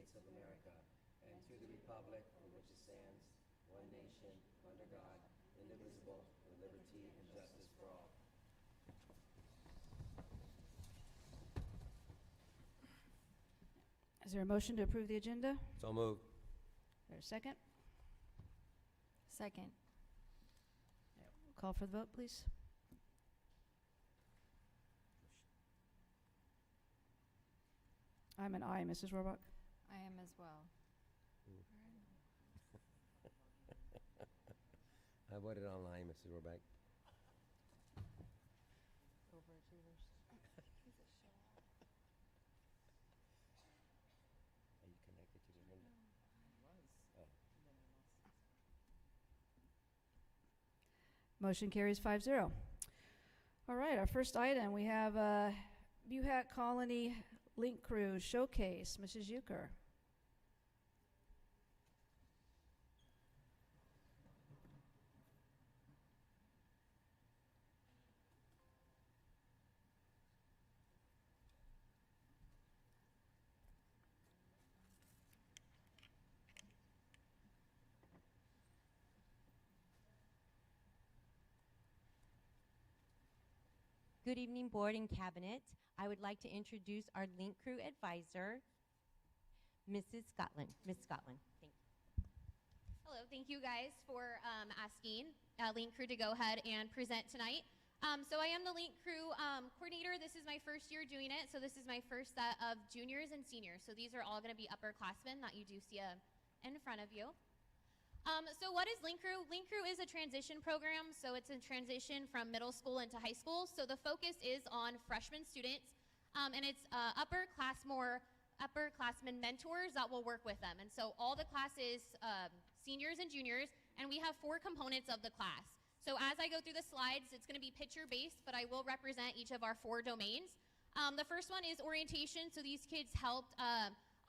States of America and to the republic for which it stands, one nation, under God, indivisible, with liberty and justice for all. Is there a motion to approve the agenda? So moved. Is there a second? Second. Call for the vote, please. I'm an aye, Mrs. Rohrbach. I am as well. I voted online, Mrs. Rohrbeck. Overachievers. Are you connected to the window? Motion carries 5-0. All right, our first item, we have MUHSD Colony Link Crew Showcase. Mrs. Euchre. Good evening, Board and Cabinet. I would like to introduce our Link Crew advisor, Mrs. Scotland. Ms. Scotland, thank you. Hello, thank you guys for asking Link Crew to go ahead and present tonight. So I am the Link Crew coordinator. This is my first year doing it, so this is my first set of juniors and seniors. So these are all going to be upperclassmen that you do see in front of you. So what is Link Crew? Link Crew is a transition program, so it's a transition from middle school into high school. So the focus is on freshman students, and it's upperclassmen mentors that will work with them. And so all the classes, seniors and juniors, and we have 4 components of the class. So as I go through the slides, it's going to be picture-based, but I will represent each of our 4 domains. The first one is orientation. So these kids helped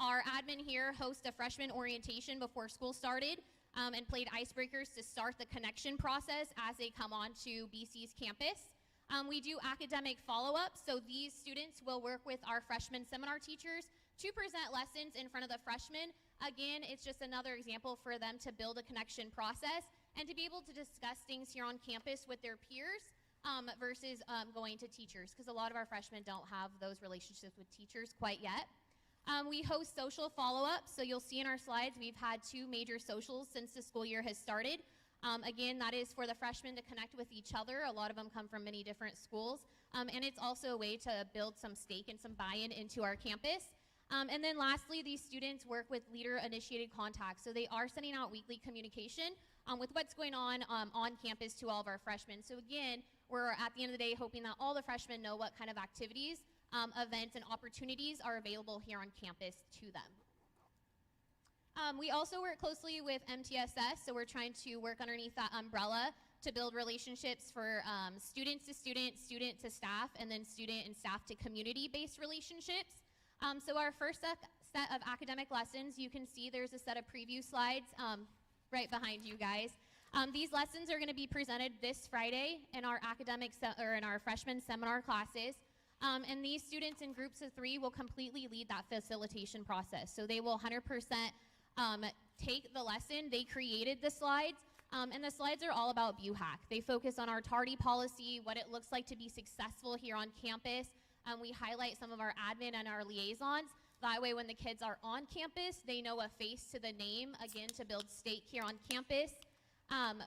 our admin here host a freshman orientation before school started. And played icebreakers to start the connection process as they come on to BC's campus. We do academic follow-up, so these students will work with our freshman seminar teachers to present lessons in front of the freshmen. Again, it's just another example for them to build a connection process and to be able to discuss things here on campus with their peers versus going to teachers, because a lot of our freshmen don't have those relationships with teachers quite yet. We host social follow-ups, so you'll see in our slides we've had 2 major socials since the school year has started. Again, that is for the freshmen to connect with each other. A lot of them come from many different schools, and it's also a way to build some stake and some buy-in into our campus. And then lastly, these students work with leader-initiated contacts, so they are sending out weekly communication with what's going on campus to all of our freshmen. So again, we're at the end of the day hoping that all the freshmen know what kind of activities events and opportunities are available here on campus to them. We also work closely with MTSS, so we're trying to work underneath that umbrella to build relationships for student to student, student to staff, and then student and staff to community-based relationships. So our first set of academic lessons, you can see there's a set of preview slides right behind you guys. These lessons are going to be presented this Friday in our in our freshman seminar classes. And these students in groups of 3 will completely lead that facilitation process. So they will 100% take the lesson. They created the slides, and the slides are all about MUHSD. They focus on our tardy policy, what it looks like to be successful here on campus. We highlight some of our admin and our liaisons. That way when the kids are on campus, they know a face to the name, again, to build stake here on campus.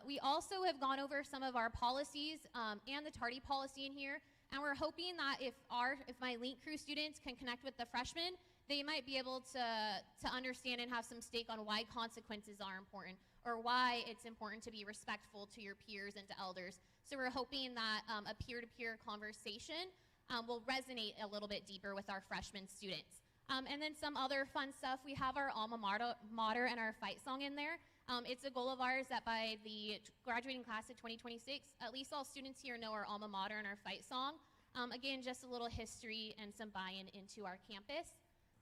We also have gone over some of our policies and the tardy policy in here. And we're hoping that if my Link Crew students can connect with the freshmen, they might be able to understand and have some stake on why consequences are important, or why it's important to be respectful to your peers and to elders. So we're hoping that a peer-to-peer conversation will resonate a little bit deeper with our freshman students. And then some other fun stuff. We have our alma mater and our fight song in there. It's a goal of ours that by the graduating class of 2026, at least all students here know our alma mater and our fight song. Again, just a little history and some buy-in into our campus.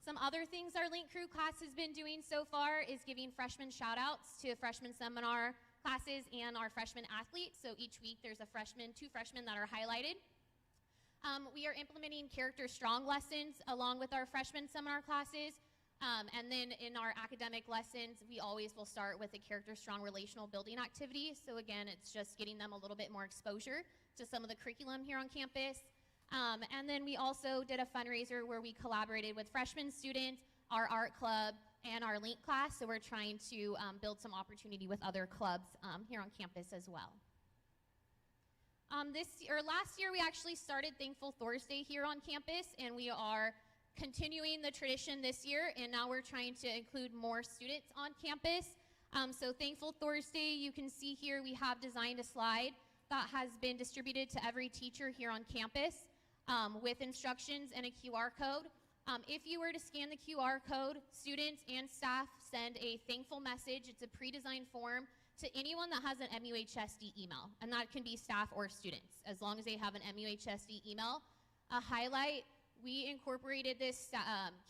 Some other things our Link Crew class has been doing so far is giving freshman shout-outs to freshman seminar classes and our freshman athletes. So each week there's 2 freshmen that are highlighted. We are implementing character strong lessons along with our freshman seminar classes. And then in our academic lessons, we always will start with a character strong relational building activity. So again, it's just getting them a little bit more exposure to some of the curriculum here on campus. And then we also did a fundraiser where we collaborated with freshman students, our art club, and our Link class. So we're trying to build some opportunity with other clubs here on campus as well. Last year, we actually started Thankful Thursday here on campus, and we are continuing the tradition this year, and now we're trying to include more students on campus. So Thankful Thursday, you can see here we have designed a slide that has been distributed to every teacher here on campus with instructions and a QR code. If you were to scan the QR code, students and staff send a thankful message. It's a pre-designed form to anyone that has an MUHSD email, and that can be staff or students, as long as they have an MUHSD email. A highlight, we incorporated this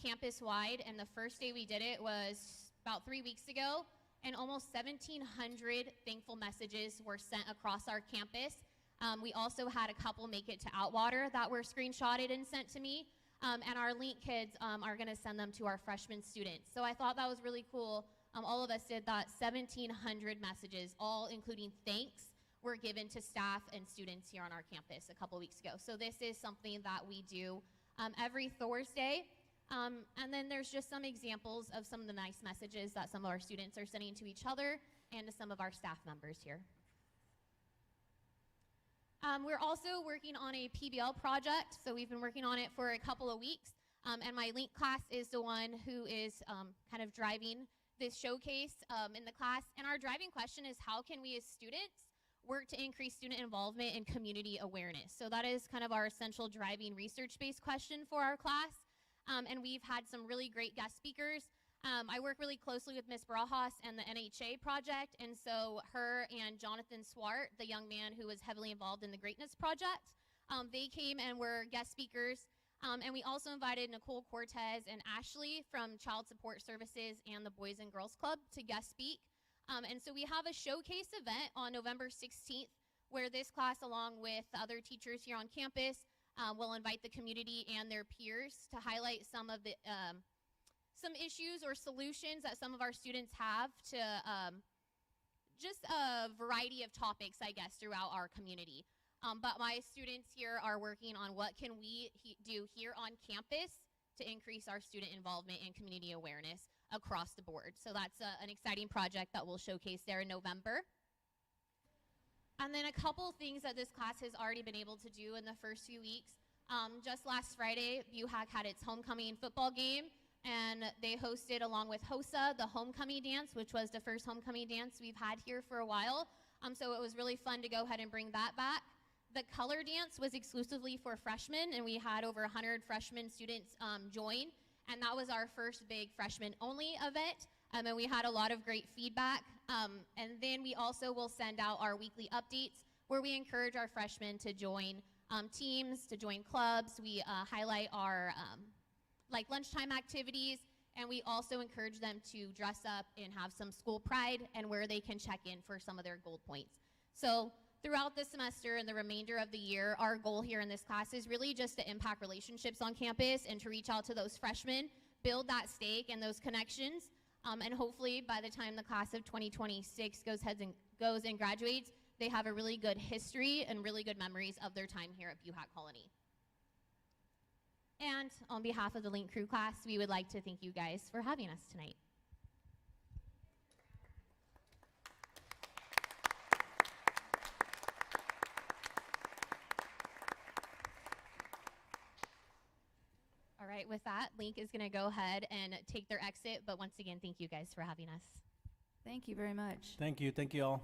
campus-wide, and the first day we did it was about 3 weeks ago, and almost 1,700 thankful messages were sent across our campus. We also had a couple make it to Outwater that were screenshotted and sent to me, and our Link kids are gonna send them to our freshman students. So I thought that was really cool. All of us did that. 1,700 messages, all including thanks, were given to staff and students here on our campus a couple weeks ago. So this is something that we do every Thursday. And then there's just some examples of some of the nice messages that some of our students are sending to each other and to some of our staff members here. We're also working on a PBL project, so we've been working on it for a couple of weeks, and my Link class is the one who is kind of driving this showcase in the class. And our driving question is, how can we as students work to increase student involvement and community awareness? So that is kind of our essential driving research-based question for our class. And we've had some really great guest speakers. I work really closely with Ms. Brajas and the NHA project, and so her and Jonathan Swart, the young man who was heavily involved in the Greatness Project, they came and were guest speakers. And we also invited Nicole Cortez and Ashley from Child Support Services and the Boys and Girls Club to guest speak. And so we have a showcase event on November 16th where this class, along with other teachers here on campus, will invite the community and their peers to highlight some of the some issues or solutions that some of our students have to just a variety of topics, I guess, throughout our community. But my students here are working on what can we do here on campus to increase our student involvement and community awareness across the board. So that's an exciting project that we'll showcase there in November. And then a couple things that this class has already been able to do in the first few weeks. Just last Friday, MUHAC had its homecoming football game, and they hosted, along with HOSA, the homecoming dance, which was the first homecoming dance we've had here for a while. So it was really fun to go ahead and bring that back. The color dance was exclusively for freshmen, and we had over 100 freshman students join, and that was our first big freshman-only event, and we had a lot of great feedback. And then we also will send out our weekly updates where we encourage our freshmen to join teams, to join clubs. We highlight our like lunchtime activities, and we also encourage them to dress up and have some school pride and where they can check in for some of their gold points. So throughout the semester and the remainder of the year, our goal here in this class is really just to impact relationships on campus and to reach out to those freshmen, build that stake and those connections, and hopefully by the time the class of 2026 goes and graduates, they have a really good history and really good memories of their time here at MUHAC Colony. And on behalf of the Link Crew class, we would like to thank you guys for having us tonight. All right, with that, Link is going to go ahead and take their exit, but once again, thank you guys for having us. Thank you very much. Thank you all.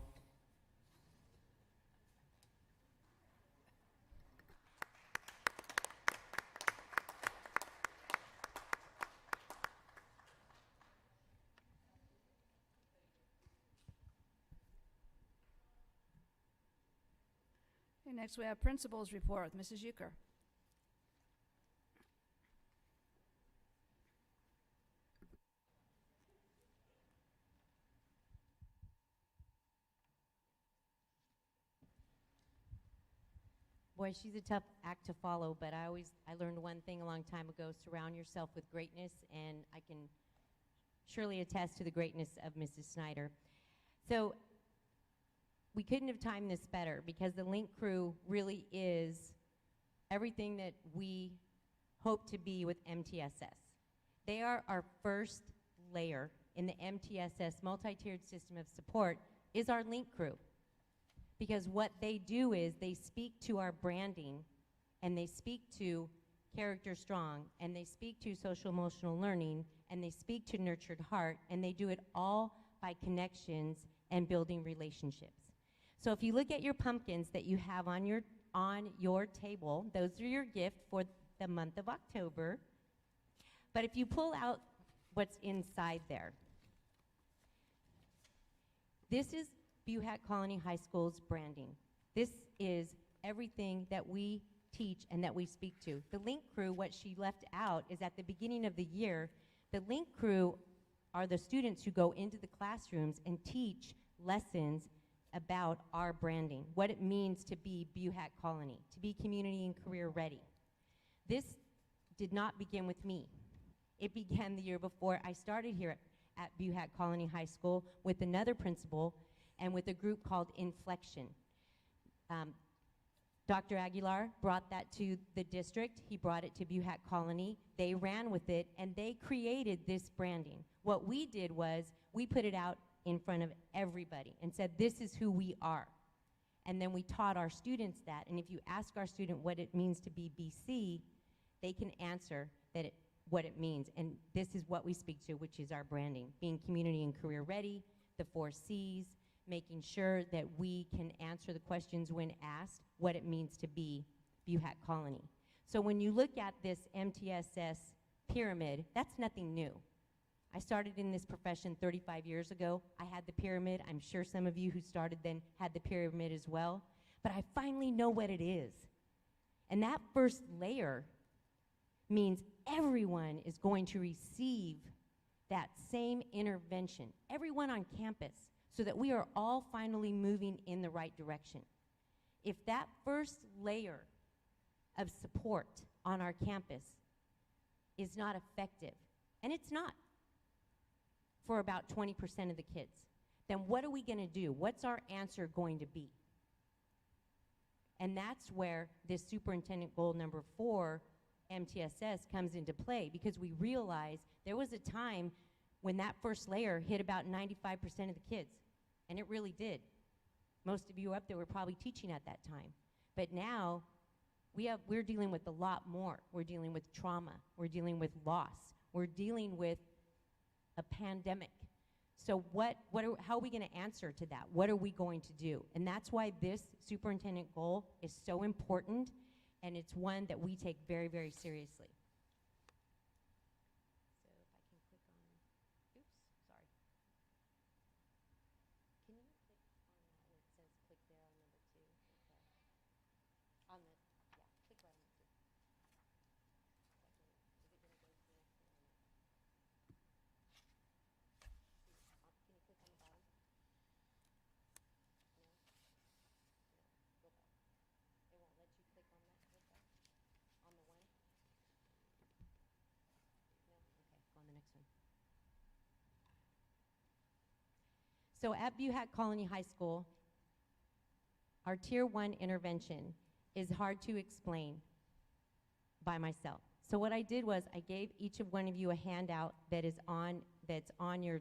Okay, next we have principal's report with Mrs. Euchre. Boy, she's a tough act to follow, but I learned one thing a long time ago: surround yourself with greatness, and I can surely attest to the greatness of Mrs. Snyder. So we couldn't have timed this better because the Link Crew really is everything that we hope to be with MTSS. They are our first layer in the MTSS multi-tiered system of support is our Link Crew. Because what they do is they speak to our branding and they speak to Character Strong and they speak to social emotional learning and they speak to Nurtured Heart, and they do it all by connections and building relationships. So if you look at your pumpkins that you have on your table, those are your gift for the month of October. But if you pull out what's inside there, this is Buhat Colony High School's branding. This is everything that we teach and that we speak to. The Link Crew, what she left out is at the beginning of the year, the Link Crew are the students who go into the classrooms and teach lessons about our branding, what it means to be Buhat Colony, to be community and career ready. This did not begin with me. It began the year before I started here at Buhat Colony High School with another principal and with a group called Inflection. Dr. Aguilar brought that to the district. He brought it to Buhat Colony. They ran with it, and they created this branding. What we did was we put it out in front of everybody and said, this is who we are. And then we taught our students that, and if you ask our student what it means to be BC, they can answer that what it means. And this is what we speak to, which is our branding, being community and career ready, the 4 C's, making sure that we can answer the questions when asked, what it means to be Buhat Colony. So when you look at this MTSS pyramid, that's nothing new. I started in this profession 35 years ago. I had the pyramid. I'm sure some of you who started then had the pyramid as well. But I finally know what it is. And that first layer means everyone is going to receive that same intervention, everyone on campus, so that we are all finally moving in the right direction. If that first layer of support on our campus is not effective, and it's not for about 20% of the kids, then what are we going to do? What's our answer going to be? And that's where this superintendent goal number 4, MTSS, comes into play, because we realize there was a time when that first layer hit about 95% of the kids, and it really did. Most of you up there were probably teaching at that time. But now we're dealing with a lot more. We're dealing with trauma. We're dealing with loss. We're dealing with a pandemic. So how are we going to answer to that? What are we going to do? And that's why this superintendent goal is so important, and it's one that we take very, very seriously. So if I can click on, oops, sorry. Can you click on that where it says click there on number 2? Okay. On the, yeah, click right on the 2. Is it going to go through? Can you click on the bottom? No? No. Go back. It won't let you click on that. Go back. On the 1? No? Okay, go on the next one. So at Buhat Colony High School, our Tier 1 intervention is hard to explain by myself. So what I did was I gave each of one of you a handout that's on your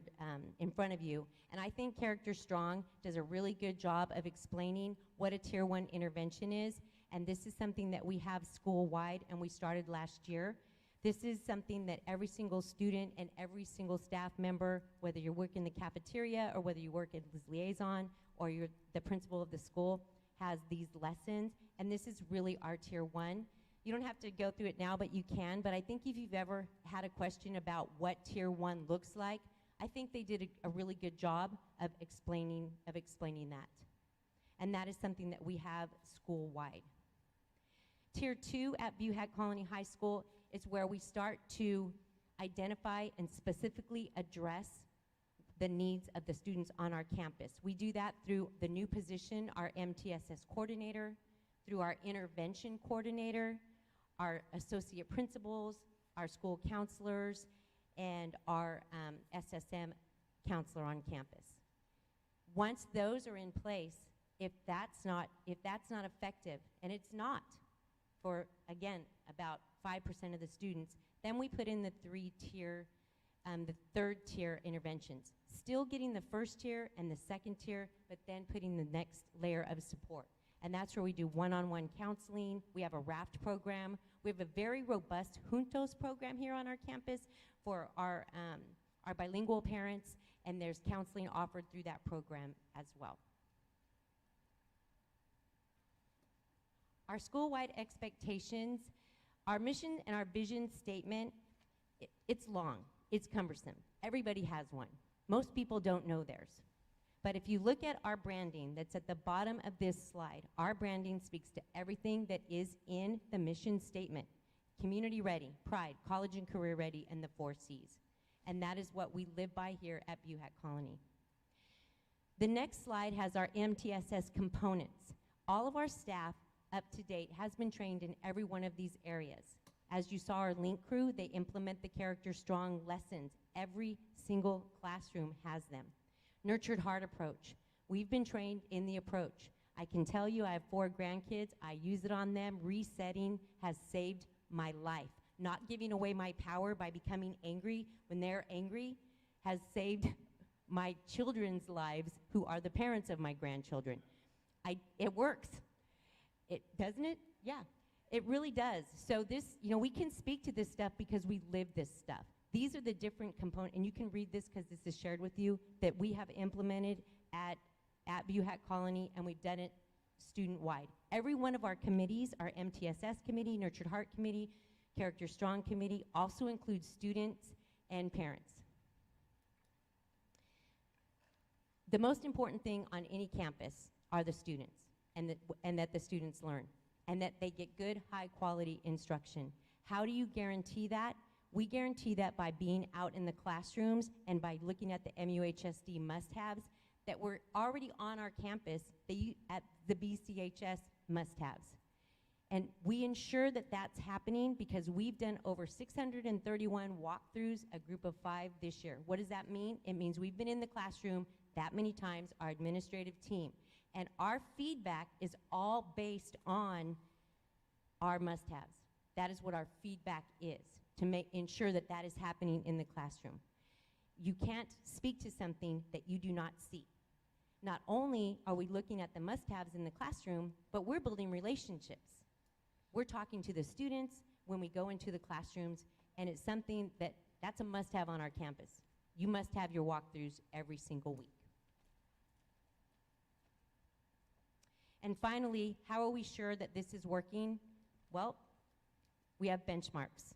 in front of you, and I think Character Strong does a really good job of explaining what a Tier 1 intervention is, and this is something that we have school-wide, and we started last year. This is something that every single student and every single staff member, whether you work in the cafeteria or whether you work as liaison or you're the principal of the school, has these lessons, and this is really our Tier 1. You don't have to go through it now, but you can. But I think if you've ever had a question about what Tier 1 looks like, I think they did a really good job of explaining that. And that is something that we have school-wide. Tier 2 at Buhat Colony High School is where we start to identify and specifically address the needs of the students on our campus. We do that through the new position, our MTSS coordinator, through our intervention coordinator, our associate principals, our school counselors, and our SSM counselor on campus. Once those are in place, if that's not effective, and it's not for, again, about 5% of the students, then we put in the the third tier interventions. Still getting the first tier and the second tier, but then putting the next layer of support. And that's where we do one-on-one counseling. We have a RAFT program. We have a very robust Juntos program here on our campus for our bilingual parents, and there's counseling offered through that program as well. Our school-wide expectations, our mission and our vision statement, it's long, it's cumbersome. Everybody has one. Most people don't know theirs. But if you look at our branding that's at the bottom of this slide, our branding speaks to everything that is in the mission statement. Community ready, pride, college and career ready, and the 4 C's. And that is what we live by here at Buhat Colony. The next slide has our MTSS components. All of our staff up to date has been trained in every one of these areas. As you saw our link crew, they implement the character strong lessons. Every single classroom has them. Nurtured heart approach. We've been trained in the approach. I can tell you I have 4 grandkids. I use it on them. Resetting has saved my life. Not giving away my power by becoming angry when they're angry has saved my children's lives, who are the parents of my grandchildren. It works. Doesn't it? Yeah, it really does. So this, we can speak to this stuff because we live this stuff. These are the different components, and you can read this because this is shared with you, that we have implemented at Buhat Colony, and we've done it student-wide. Every one of our committees, our MTSS committee, Nurtured Heart committee, Character Strong committee, also includes students and parents. The most important thing on any campus are the students, and that the students learn, and that they get good, high-quality instruction. How do you guarantee that? We guarantee that by being out in the classrooms and by looking at the MUHSD must-haves that were already on our campus at the BCHS must-haves. And we ensure that that's happening because we've done over 631 walkthroughs, a group of 5 this year. What does that mean? It means we've been in the classroom that many times, our administrative team. And our feedback is all based on our must-haves. That is what our feedback is, to ensure that that is happening in the classroom. You can't speak to something that you do not see. Not only are we looking at the must-haves in the classroom, but we're building relationships. We're talking to the students when we go into the classrooms, and it's something that's a must-have on our campus. You must have your walkthroughs every single week. And finally, how are we sure that this is working? Well, we have benchmarks.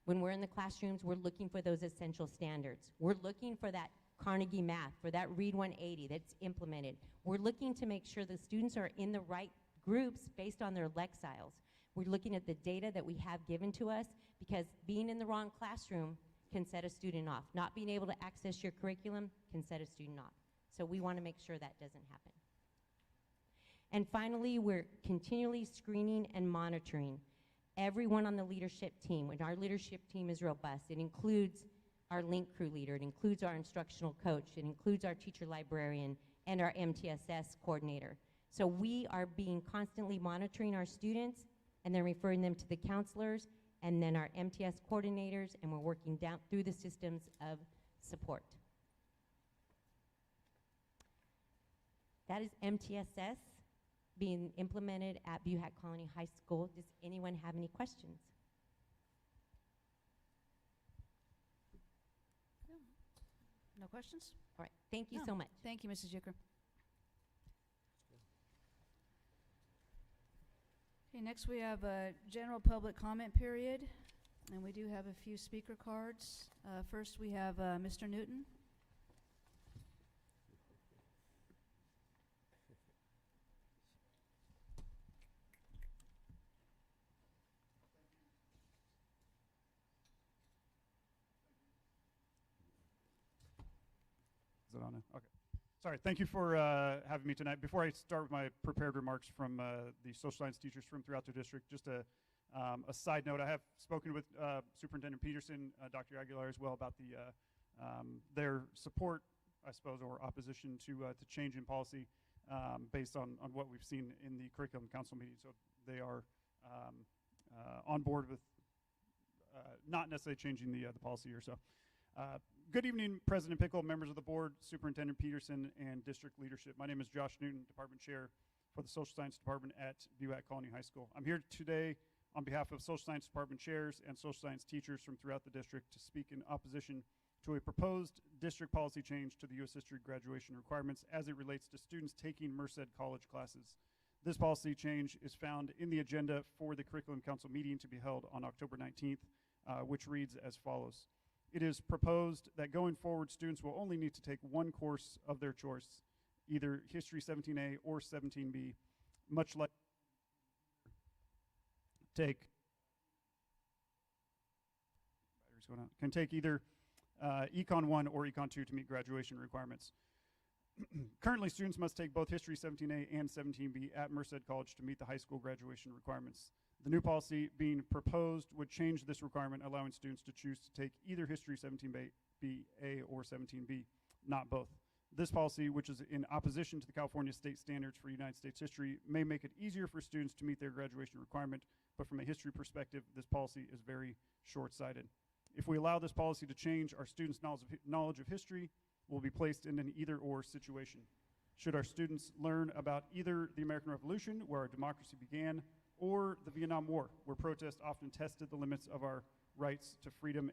When we're in the classrooms, we're looking for those essential standards. We're looking for that Carnegie math, for that Read 180 that's implemented. We're looking to make sure the students are in the right groups based on their Lexiles. We're looking at the data that we have given to us, because being in the wrong classroom can set a student off. Not being able to access your curriculum can set a student off. So we want to make sure that doesn't happen. And finally, we're continually screening and monitoring everyone on the leadership team. And our leadership team is robust. It includes our link crew leader, it includes our instructional coach, it includes our teacher librarian, and our MTSS coordinator. So we are being constantly monitoring our students, and then referring them to the counselors, and then our MTS coordinators, and we're working down through the systems of support. That is MTSS being implemented at Buhat Colony High School. Does anyone have any questions? No questions? All right, thank you No. so much. Thank you, Mrs. Yucker. Okay, next we have a general public comment period, and we do have a few speaker cards. First we have Mr. Newton. Is it on now? Okay. Sorry, thank you for having me tonight. Before I start with my prepared remarks from the social science teachers from throughout the district, just a A side note, I have spoken with Superintendent Peterson, Dr. Aguilar as well about their support, I suppose, or opposition to change in policy based on what we've seen in the Curriculum Council meeting. So they are on board with not necessarily changing the policy or so. Good evening, President Pickle, members of the board, Superintendent Peterson, and district leadership. My name is Josh Newton, Department Chair for the Social Science Department at BUAC Colony High School. I'm here today on behalf of Social Science Department chairs and social science teachers from throughout the district to speak in opposition to a proposed district policy change to the U.S. History graduation requirements as it relates to students taking MUHSD college classes. This policy change is found in the agenda for the Curriculum Council meeting to be held on October 19th, which reads as follows. It is proposed that going forward, students will only need to take one course of their choice, either History 17A or 17B, much like can take either Econ 1 or Econ 2 to meet graduation requirements. Currently, students must take both History 17A and 17B at MUHSD College to meet the high school graduation requirements. The new policy being proposed would change this requirement, allowing students to choose to take either History 17A or 17B, not both. This policy, which is in opposition to the California state standards for United States history, may make it easier for students to meet their graduation requirement, but from a history perspective, this policy is very short-sighted. If we allow this policy to change, our students' knowledge of history will be placed in an either-or situation. Should our students learn about either the American Revolution, where our democracy began, or the Vietnam War, where protest often tested the limits of our rights to freedom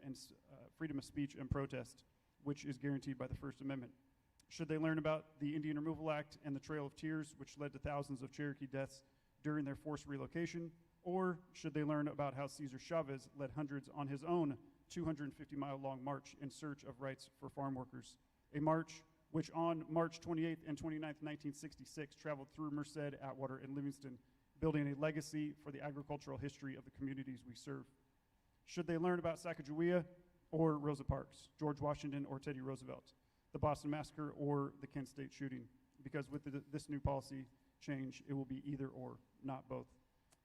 of speech and protest, which is guaranteed by the First Amendment? Should they learn about the Indian Removal Act and the Trail of Tears, which led to thousands of Cherokee deaths during their forced relocation? Or should they learn about how Cesar Chavez led hundreds on his own 250-mile-long march in search of rights for farm workers? A march which on March 28th and 29th, 1966, traveled through Merced, Atwater, and Livingston, building a legacy for the agricultural history of the communities we serve. Should they learn about Sacagawea or Rosa Parks, George Washington or Teddy Roosevelt, the Boston Massacre or the Kent State shooting? Because with this new policy change, it will be either or, not both.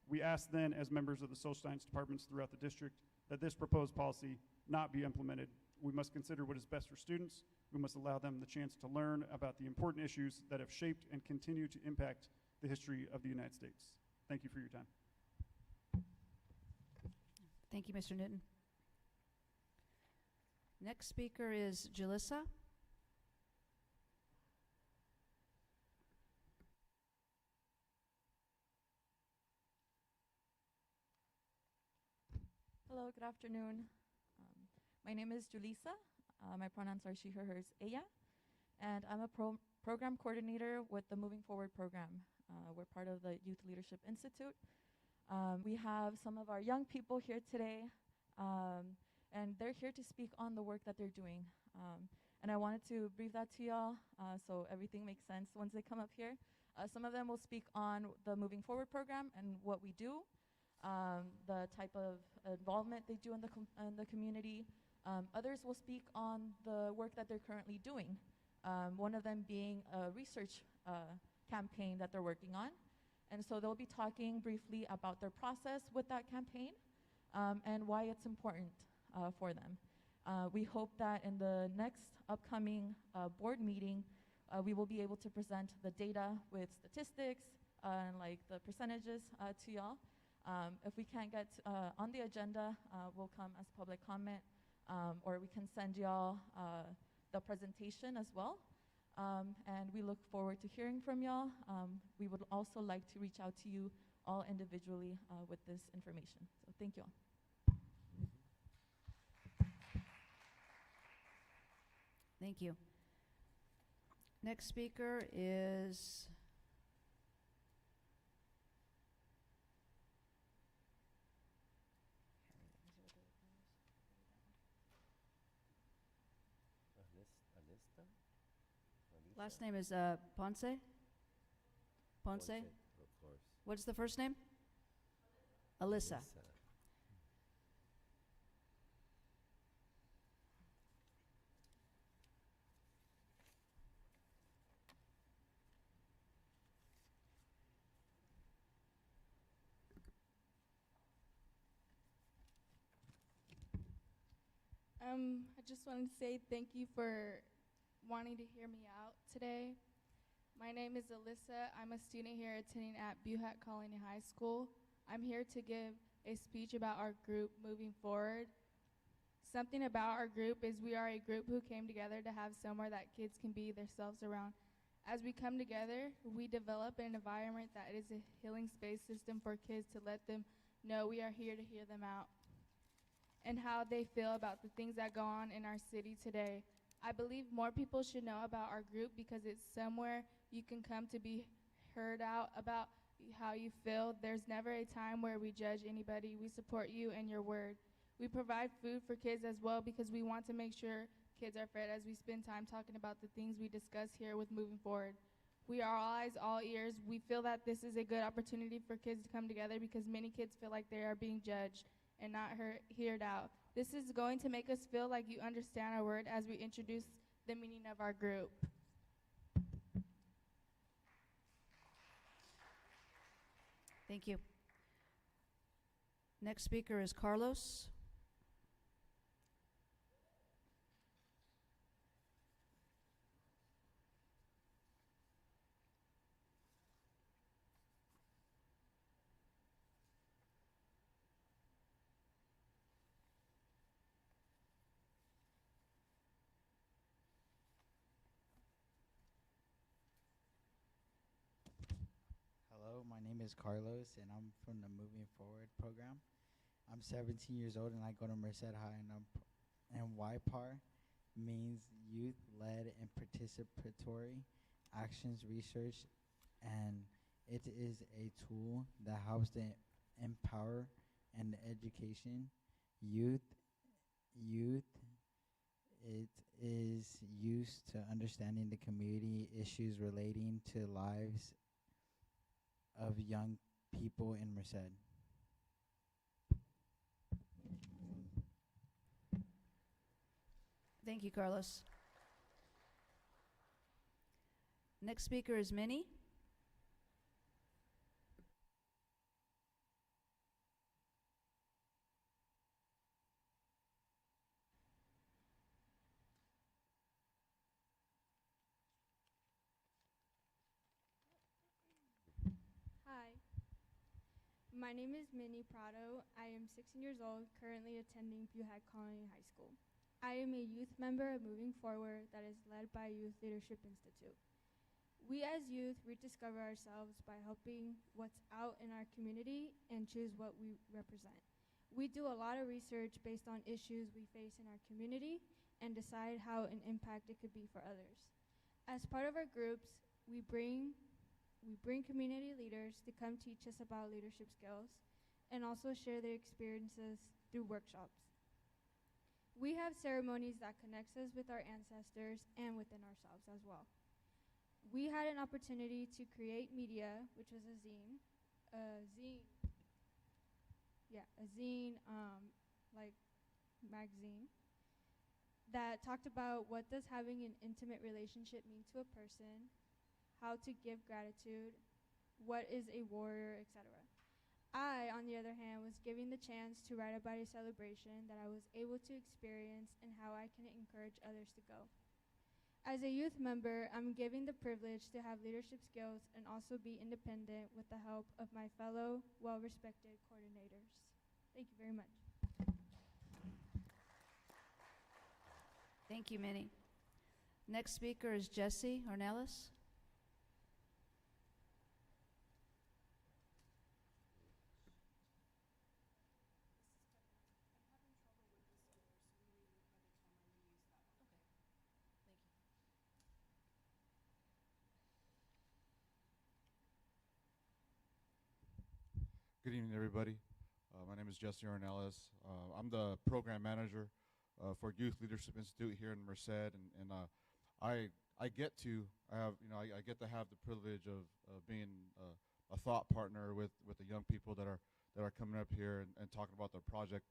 We ask then, as members of the social science departments throughout the district, that this proposed policy not be implemented. We must consider what is best for students. We must allow them the chance to learn about the important issues that have shaped and continue to impact the history of the United States. Thank you for your time. Thank you, Mr. Newton. Next speaker is Jalissa. Hello, good afternoon. My name is Julissa. My pronouns are she, her, hers, ella. And I'm a program coordinator with the Moving Forward program. We're part of the Youth Leadership Institute. We have some of our young people here today, and they're here to speak on the work that they're doing. And I wanted to brief that to y'all so everything makes sense once they come up here. Some of them will speak on the Moving Forward program and what we do, the type of involvement they do in the community. Others will speak on the work that they're currently doing, one of them being a research campaign that they're working on. And so they'll be talking briefly about their process with that campaign and why it's important for them. We hope that in the next upcoming board meeting, we will be able to present the data with statistics and like the percentages to y'all. If we can't get on the agenda, we'll come as public comment, or we can send y'all the presentation as well. And we look forward to hearing from y'all. We would also like to reach out to you all individually with this information. So thank you all. Thank you. Next speaker is last name is Ponce? Ponce? Of course. What's the first name? Alyssa. I just wanted to say thank you for wanting to hear me out today. My name is Alyssa. I'm a student here attending at Buhat Colony High School. I'm here to give a speech about our group moving forward. Something about our group is we are a group who came together to have somewhere that kids can be themselves around. As we come together, we develop an environment that is a healing space system for kids to let them know we are here to hear them out and how they feel about the things that go on in our city today. I believe more people should know about our group because it's somewhere you can come to be heard out about how you feel. There's never a time where we judge anybody. We support you and your word. We provide food for kids as well because we want to make sure kids are fed as we spend time talking about the things we discuss here with moving forward. We are all eyes, all ears. We feel that this is a good opportunity for kids to come together because many kids feel like they are being judged and not heard out. This is going to make us feel like you understand our word as we introduce the meaning of our group. Thank you. Next speaker is Carlos. Hello, my name is Carlos, and I'm from the Moving Forward program. I'm 17 years old, and I go to Merced High, and YPAR means Youth-Led and Participatory Actions Research, and it is a tool that helps to empower and education youth. It is used to understanding the community issues relating to lives of young people in Merced. Thank you, Carlos. Next speaker is Minnie. Hi, my name is Minnie Prado. I am 16 years old, currently attending Buhat Colony High School. I am a youth member of Moving Forward that is led by Youth Leadership Institute. We as youth rediscover ourselves by helping what's out in our community and choose what we represent. We do a lot of research based on issues we face in our community and decide how an impact it could be for others. As part of our groups, we bring community leaders to come teach us about leadership skills and also share their experiences through workshops. We have ceremonies that connects us with our ancestors and within ourselves as well. We had an opportunity to create media, which was a zine, like magazine, that talked about what does having an intimate relationship mean to a person, how to give gratitude, what is a warrior, etc. I, on the other hand, was given the chance to write about a celebration that I was able to experience and how I can encourage others to go. As a youth member, I'm given the privilege to have leadership skills and also be independent with the help of my fellow well-respected coordinators. Thank you very much. Thank you, Minnie. Next speaker is Jesse Ornelas. Good evening, everybody. My name is Jesse Ornelas. I'm the program manager for Youth Leadership Institute here in Merced, and I get to have the privilege of being a thought partner with the young people that are coming up here and talking about their project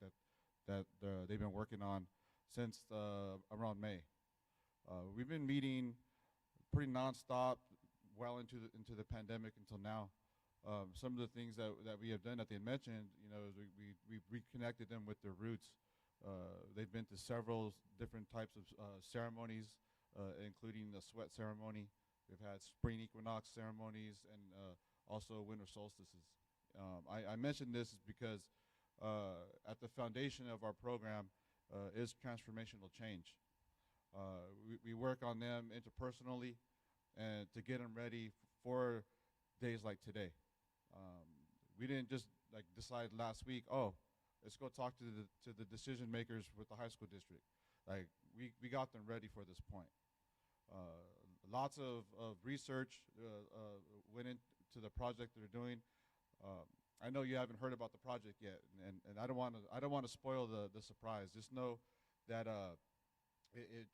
that they've been working on since around May. We've been meeting pretty nonstop, well into the pandemic until now. Some of the things that we have done that they mentioned, is we reconnected them with their roots, They've been to several different types of ceremonies, including the sweat ceremony. We've had spring equinox ceremonies and also winter solstices. I mention this because at the foundation of our program is transformational change. We work on them interpersonally and to get them ready for days like today. We didn't just like decide last week, oh, let's go talk to the decision makers with the high school district. Like we got them ready for this point. Lots of research went into the project they're doing. I know you haven't heard about the project yet, and I don't want to spoil the surprise. Just know that it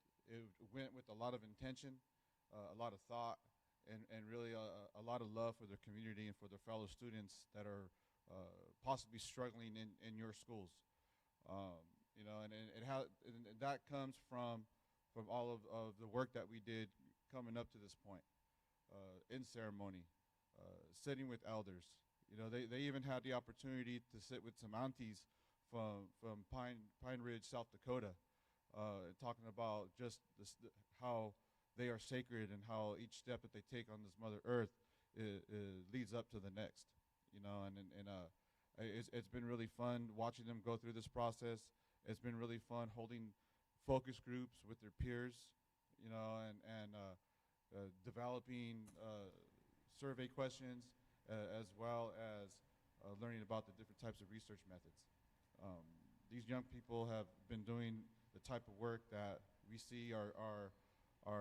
went with a lot of intention, a lot of thought, and really a lot of love for their community and for their fellow students that are possibly struggling in your schools. You know, and that comes from all of the work that we did coming up to this point, in ceremony, sitting with elders. You know, they even had the opportunity to sit with some aunties from Pine Ridge, South Dakota, talking about just how they are sacred and how each step that they take on this Mother Earth leads up to the next. You know, and it's been really fun watching them go through this process. It's been really fun holding focus groups with their peers, you know, and developing survey questions as well as learning about the different types of research methods. These young people have been doing the type of work that we see our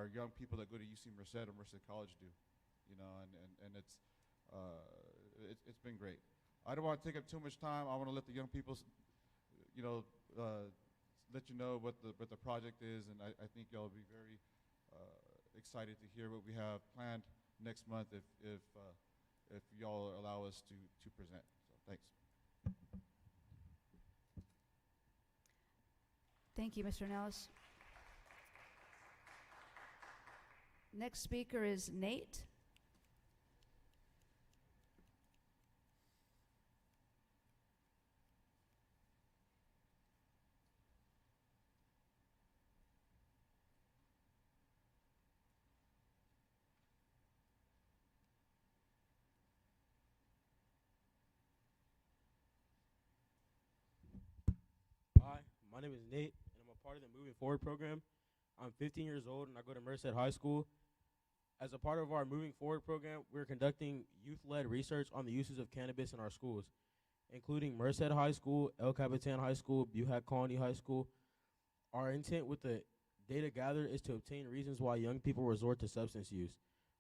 young people that go to UC Merced or Merced College do, you know, and it's been great. I don't want to take up too much time. I want to let the young people, you know, let you know what the project is, and I think y'all will be very excited to hear what we have planned next month if y'all allow us to present. So thanks. Thank you, Mr. Nellis. Next speaker is Nate. Hi, my name is Nate, and I'm a part of the Moving Forward program. I'm 15 years old, and I go to Merced High School. As a part of our Moving Forward program, we're conducting youth-led research on the uses of cannabis in our schools, including Merced High School, El Capitan High School, Buhack Colony High School. Our intent with the data gathered is to obtain reasons why young people resort to substance use,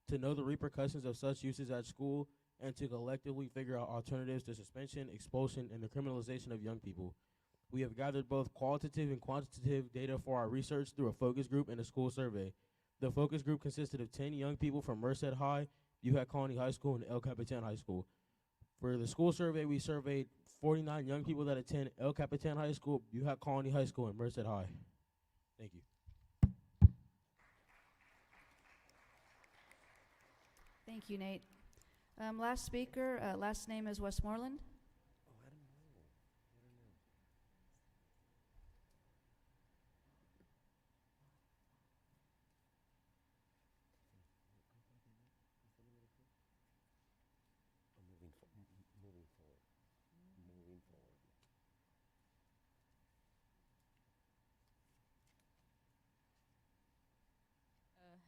to know the repercussions of such uses at school, and to collectively figure out alternatives to suspension, expulsion, and the criminalization of young people. We have gathered both qualitative and quantitative data for our research through a focus group and a school survey. The focus group consisted of 10 young people from Merced High, Buhack Colony High School, and El Capitan High School. For the school survey, we surveyed 49 young people that attend El Capitan High School, Buhack Colony High School, and Merced High. Thank you. Thank you, Nate. Last speaker, last name is Westmoreland.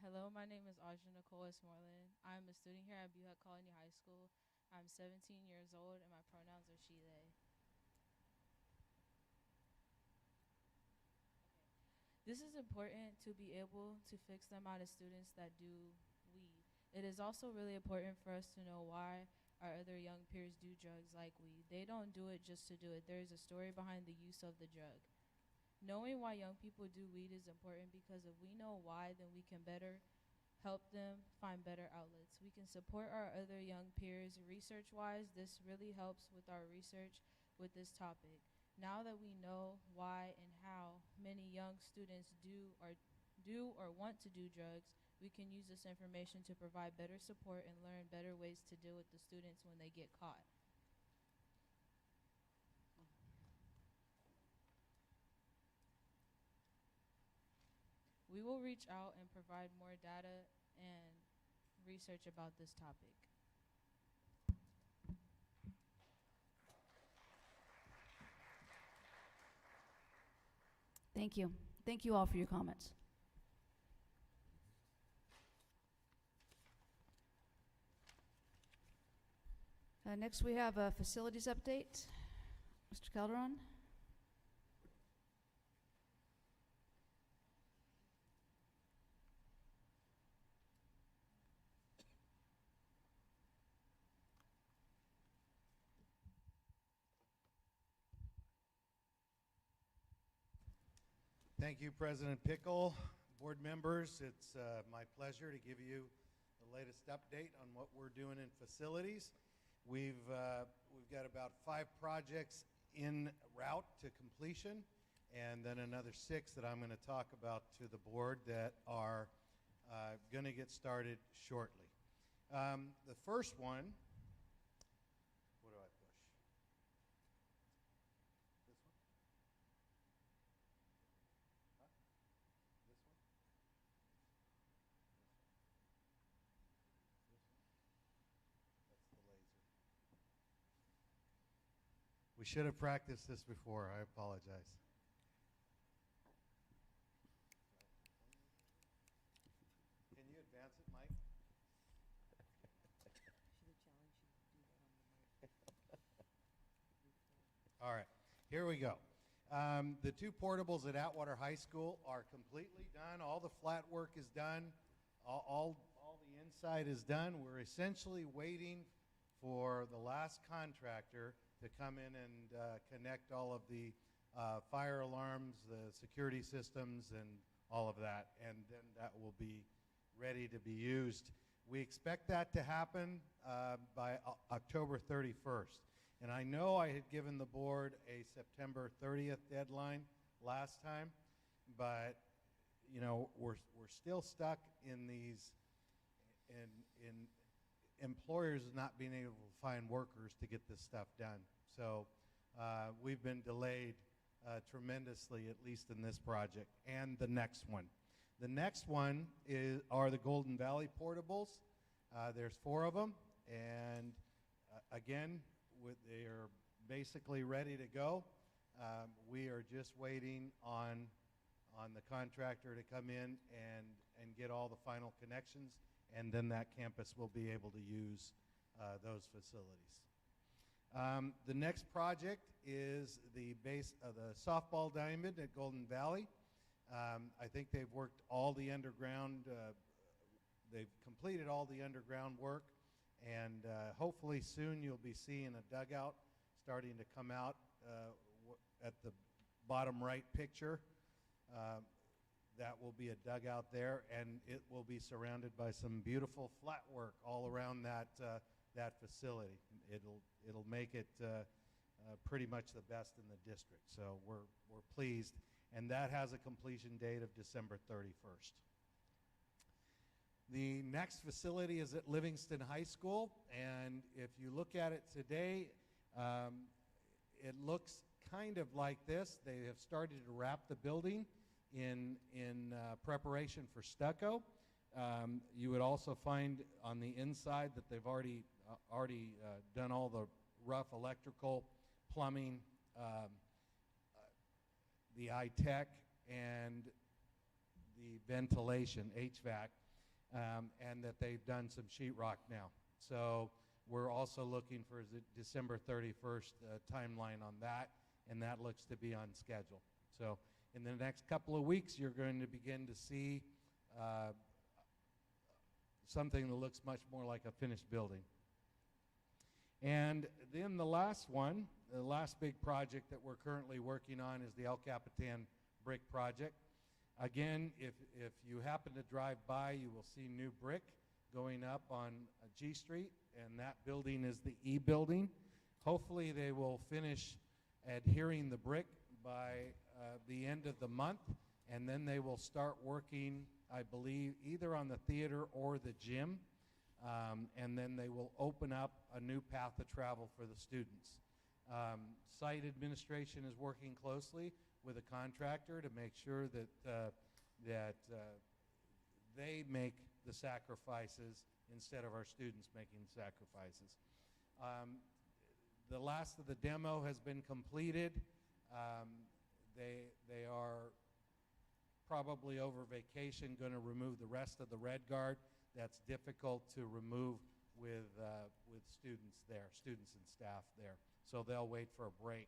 Hello, my name is Audrey Nicole Westmoreland. I'm a student here at Buhack Colony High School. I'm 17 years old, and my pronouns are she, they. This is important to be able to fix the amount of students that do weed. It is also really important for us to know why our other young peers do drugs like weed. They don't do it just to do it. There is a story behind the use of the drug. Knowing why young people do weed is important because if we know why, then we can better help them find better outlets. We can support our other young peers research-wise. This really helps with our research with this topic. Now that we know why and how many young students do or want to do drugs, we can use this information to provide better support and learn better ways to deal with the students when they get caught. we will reach out and provide more data and research about this topic. Thank you. Thank you all for your comments. Next, we have a facilities update. Mr. Calderon. Thank you, President Pickle. Board members, it's my pleasure to give you the latest update on what we're doing in facilities. We've got about 5 projects en route to completion, and then another 6 that I'm going to talk about to the board that are going to get started shortly. The first one, what do I push? This one? Huh? This one? That's the laser. We should have practiced this before. I apologize. Can you advance it, Mike? All right, here we go. The 2 portables at Atwater High School are completely done. All the flat work is done. All the inside is done. We're essentially waiting for the last contractor to come in and connect all of the fire alarms, the security systems, and all of that, and then that will be ready to be used. We expect that to happen by October 31st. And I know I had given the board a September 30th deadline last time, but you know, we're still stuck in these in employers not being able to find workers to get this stuff done. So we've been delayed tremendously, at least in this project and the next one. The next one are the Golden Valley portables. There's 4 of them, and again, they are basically ready to go. We are just waiting on the contractor to come in and get all the final connections, and then that campus will be able to use those facilities. The next project is the softball diamond at Golden Valley. I think they've worked all the underground, they've completed all the underground work, and hopefully soon you'll be seeing a dugout starting to come out at the bottom right picture. That will be a dugout there, and it will be surrounded by some beautiful flat work all around that facility. It'll make it pretty much the best in the district. So we're pleased, and that has a completion date of December 31st. The next facility is at Livingston High School, and if you look at it today, it looks kind of like this. They have started to wrap the building in preparation for stucco. You would also find on the inside that they've already done all the rough electrical, plumbing, the I-Tech, and the ventilation, HVAC. And that they've done some sheetrock now. So we're also looking for the December 31st timeline on that, and that looks to be on schedule. So in the next couple of weeks, you're going to begin to see something that looks much more like a finished building. And then the last one, the last big project that we're currently working on is the El Capitan brick project. Again, if you happen to drive by, you will see new brick going up on G Street, and that building is the E building. Hopefully they will finish adhering the brick by the end of the month, and then they will start working, I believe, either on the theater or the gym, and then they will open up a new path of travel for the students. Site administration is working closely with a contractor to make sure that that they make the sacrifices instead of our students making sacrifices. The last of the demo has been completed. They are probably over vacation going to remove the rest of the red guard. That's difficult to remove with students there, students and staff there. So they'll wait for a break,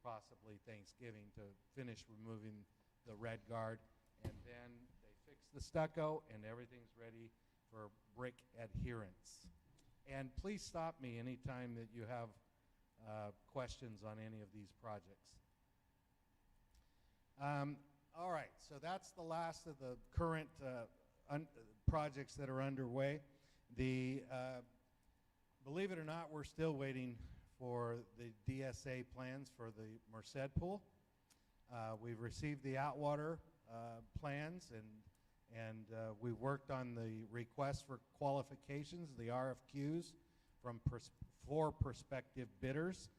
possibly Thanksgiving, to finish removing the red guard. And then they fix the stucco and everything's ready for brick adherence. And please stop me anytime that you have questions on any of these projects. All right, so that's the last of the current projects that are underway. Believe it or not, we're still waiting for the DSA plans for the Merced pool. We've received the Atwater plans, and we worked on the request for qualifications, the RFQs, from four prospective bidders.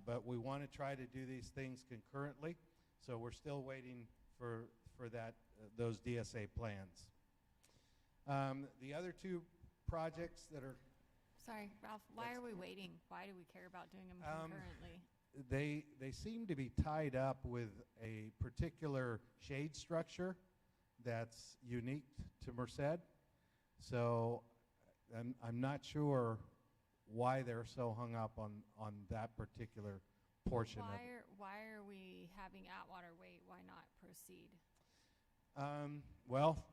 But we want to try to do these things concurrently, so we're still waiting for that those DSA plans. The other two projects that are... Sorry, Ralph, why are we waiting? Why do we care about doing them concurrently? They seem to be tied up with a particular shade structure that's unique to Merced. So I'm not sure why they're so hung up on that particular portion of it. Why are we having Atwater wait? Why not proceed? Well,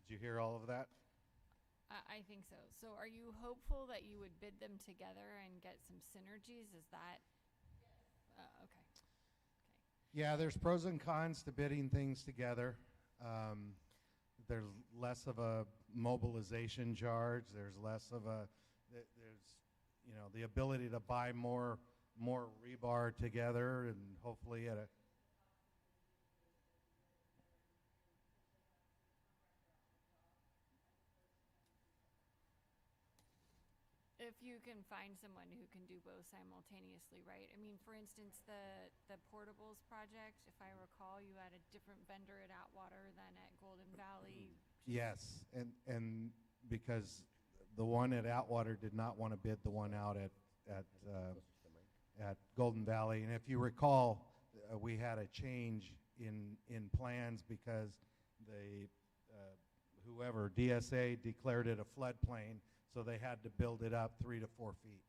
did you hear all of that? I think so. So are you hopeful that you would bid them together and get some synergies? Is that? Okay. Yeah, there's pros and cons to bidding things together. There's less of a mobilization charge. There's less of a, the ability to buy more rebar together, and hopefully at a... If you can find someone who can do both simultaneously, right? I mean, for instance, the portables project, if I recall, you had a different vendor at Atwater than at Golden Valley. Yes, and because the one at Atwater did not want to bid the one out at Golden Valley. And if you recall, we had a change in plans because whoever, DSA, declared it a floodplain, so they had to build it up 3 to 4 feet.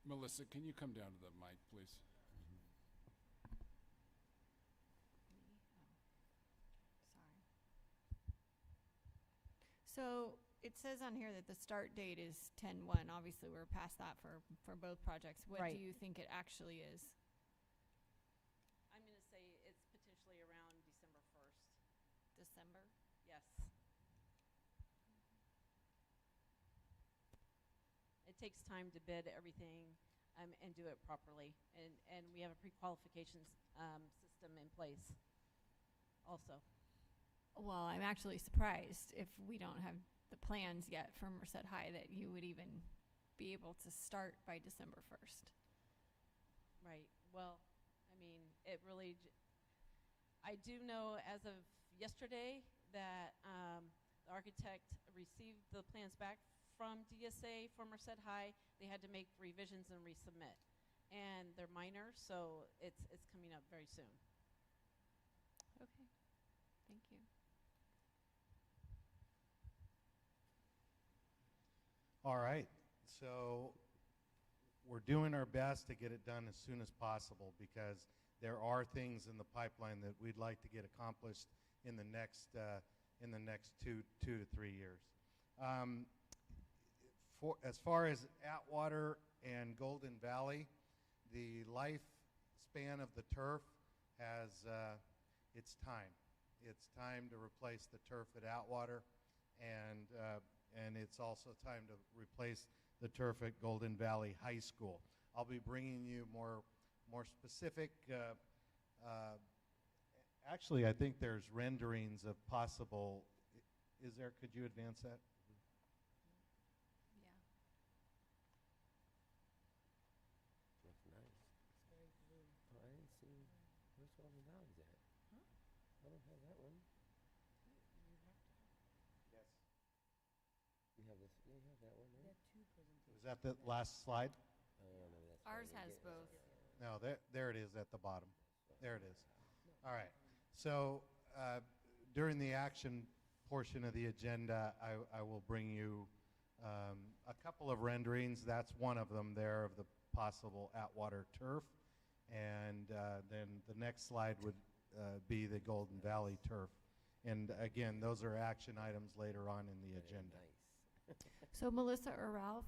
Melissa, can you come down to the mic, please? So it says on here that the start date is 10/1. Obviously, we're past that for both projects. What Right. do you think it actually is? I'm going to say it's potentially around December 1st. December? Yes. It takes time to bid everything and do it properly. And we have a pre-qualification system in place also. Well, I'm actually surprised if we don't have the plans yet for Merced High that you would even be able to start by December 1st. Right. Well, I mean, it really, I do know as of yesterday that the architect received the plans back from DSA for Merced High. They had to make revisions and resubmit. and they're minor, so it's coming up very soon. Okay, thank you. All right, so we're doing our best to get it done as soon as possible because there are things in the pipeline that we'd like to get accomplished in the next 2 to 3 years. As far as Atwater and Golden Valley, the lifespan of the turf has it's time. It's time to replace the turf at Atwater, and it's also time to replace the turf at Golden Valley High School. I'll be bringing you more specific. Actually, I think there's renderings of possible. Is there? Could you advance that? That's nice. Oh, I didn't see. Where's Golden Valley's at? Huh? I don't have that one. Yes. You have this. Yeah, you have that one, right? Was that the last slide? Oh, no, that's Ours probably has it. both. No, there it is at the bottom. There it is. All right. So during the action portion of the agenda, I will bring you a couple of renderings. That's one of them there of the possible Atwater turf. And then the next slide would be the Golden Valley turf. And again, those are action items later on in the agenda. Nice. So Melissa or Ralph,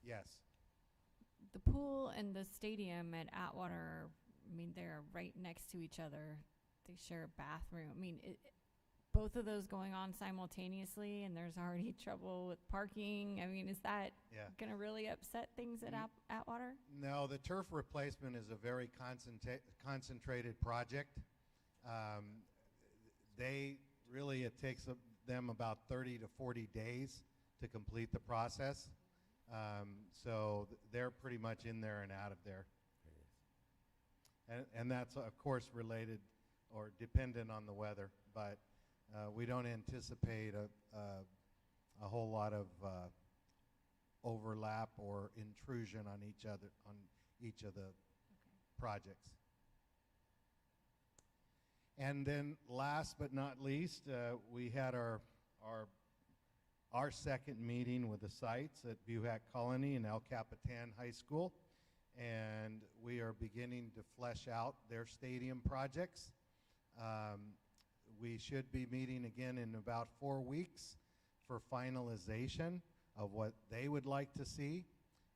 Yes. the pool and the stadium at Atwater, I mean, they're right next to each other. They share a bathroom. I mean, both of those going on simultaneously, and there's already trouble with parking. I mean, is that going to really upset things at Atwater? No, the turf replacement is a very concentrated project. It takes them about 30 to 40 days to complete the process. So they're pretty much in there and out of there. And that's, of course, related or dependent on the weather, but we don't anticipate a whole lot of overlap or intrusion on each of the projects. And then last but not least, we had our second meeting with the sites at Buhack Colony and El Capitan High School, and we are beginning to flesh out their stadium projects. We should be meeting again in about 4 weeks for finalization of what they would like to see,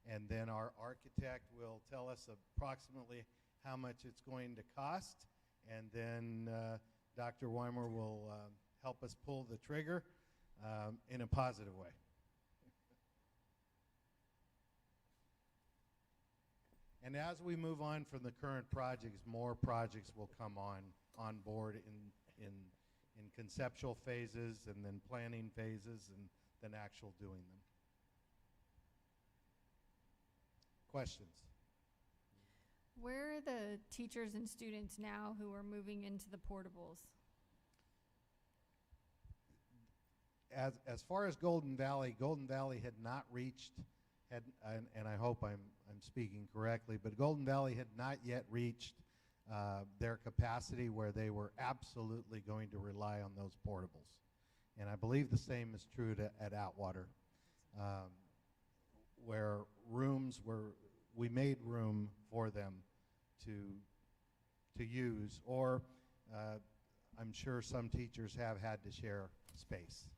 and then our architect will tell us approximately how much it's going to cost, and then Dr. Weimer will help us pull the trigger in a positive way. And as we move on from the current projects, more projects will come on board in conceptual phases and then planning phases and then actual doing them. Questions? Where are the teachers and students now who are moving into the portables? As far as Golden Valley had not reached, and I hope I'm speaking correctly, but Golden Valley had not yet reached their capacity where they were absolutely going to rely on those portables. And I believe the same is true at Atwater, where we made room for them to use, or I'm sure some teachers have had to share space.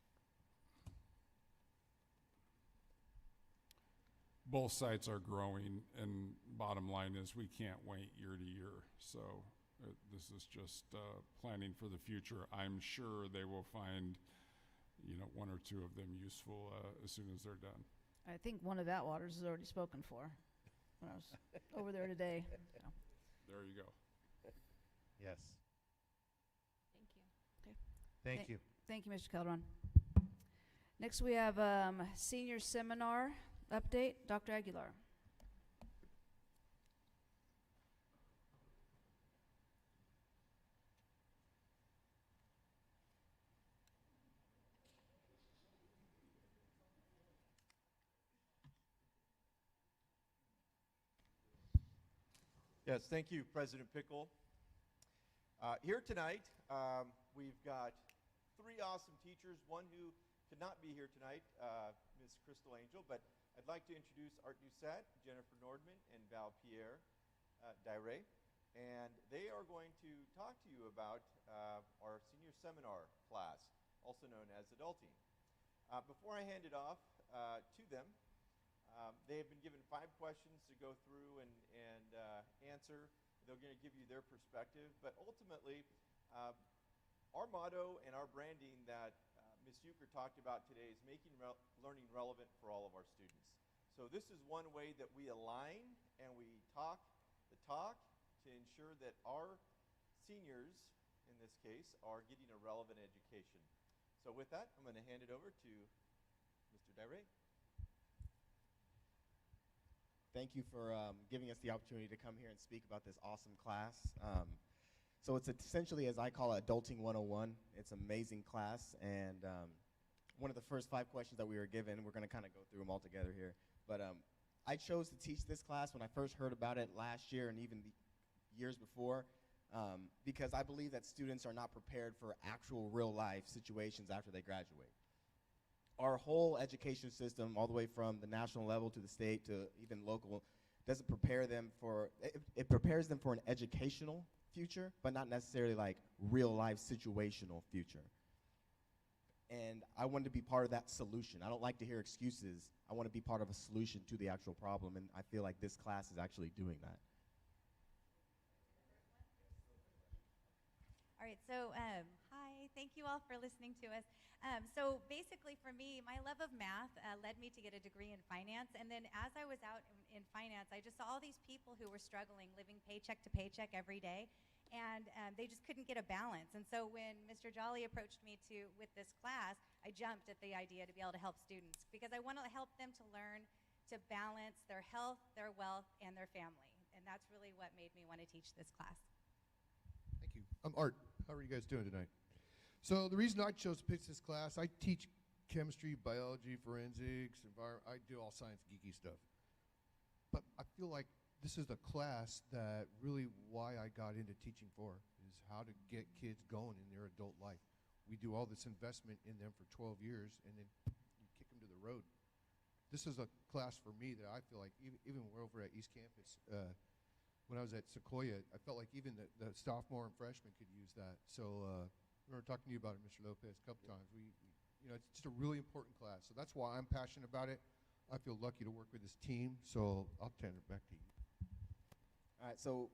Both sites are growing, and bottom line is we can't wait year to year. So this is just planning for the future. I'm sure they will find, one or two of them useful as soon as they're done. I think one of Atwater's is already spoken for when I was over there today. So. There you go. Yes. Thank you. Thank you. Thank you, Mr. Calderon. Next, we have senior seminar update. Dr. Aguilar. Yes, thank you, President Pickle. Here tonight, we've got three awesome teachers, one who could not be here tonight, Ms. Crystal Angel, but I'd like to introduce Art Doucette, Jennifer Nordman, and Val Pierre Dire. And they are going to talk to you about our senior seminar class, also known as Adulting. Before I hand it off to them, they have been given 5 questions to go through and answer. They're going to give you their perspective. But ultimately, our motto and our branding that Ms. Euchre talked about today is making learning relevant for all of our students. So this is one way that we align and we talk the talk to ensure that our seniors, in this case, are getting a relevant education. So with that, I'm going to hand it over to Mr. Dire. Thank you for giving us the opportunity to come here and speak about this awesome class. So it's essentially, as I call it, Adulting 101. It's an amazing class, and one of the first 5 questions that we were given, we're going to kind of go through them all together here. But I chose to teach this class when I first heard about it last year and even the years before, because I believe that students are not prepared for actual real-life situations after they graduate. Our whole education system, all the way from the national level to the state to even local, doesn't prepare them for, it prepares them for an educational future, but not necessarily like real-life situational future. And I wanted to be part of that solution. I don't like to hear excuses. I want to be part of a solution to the actual problem, and I feel like this class is actually doing that. All right, so hi, thank you all for listening to us. So basically for me, my love of math led me to get a degree in finance, and then as I was out in finance, I just saw all these people who were struggling, living paycheck to paycheck every day, and they just couldn't get a balance. And so when Mr. Jolly approached me with this class, I jumped at the idea to be able to help students, because I want to help them to learn to balance their health, their wealth, and their family, and that's really what made me want to teach this class. Thank you. I'm Art. How are you guys doing tonight? So the reason I chose to pick this class, I teach chemistry, biology, forensics, I do all science geeky stuff. But I feel like this is the class that really why I got into teaching for, is how to get kids going in their adult life. We do all this investment in them for 12 years, and then you kick them to the road. This is a class for me that I feel like, even we're over at East Campus, when I was at Sequoia, I felt like even the sophomore and freshman could use that. So we were talking to you about it, Mr. Lopez, a couple times. It's just a really important class. So that's why I'm passionate about it. I feel lucky to work with this team. So I'll turn it back to you. All right, so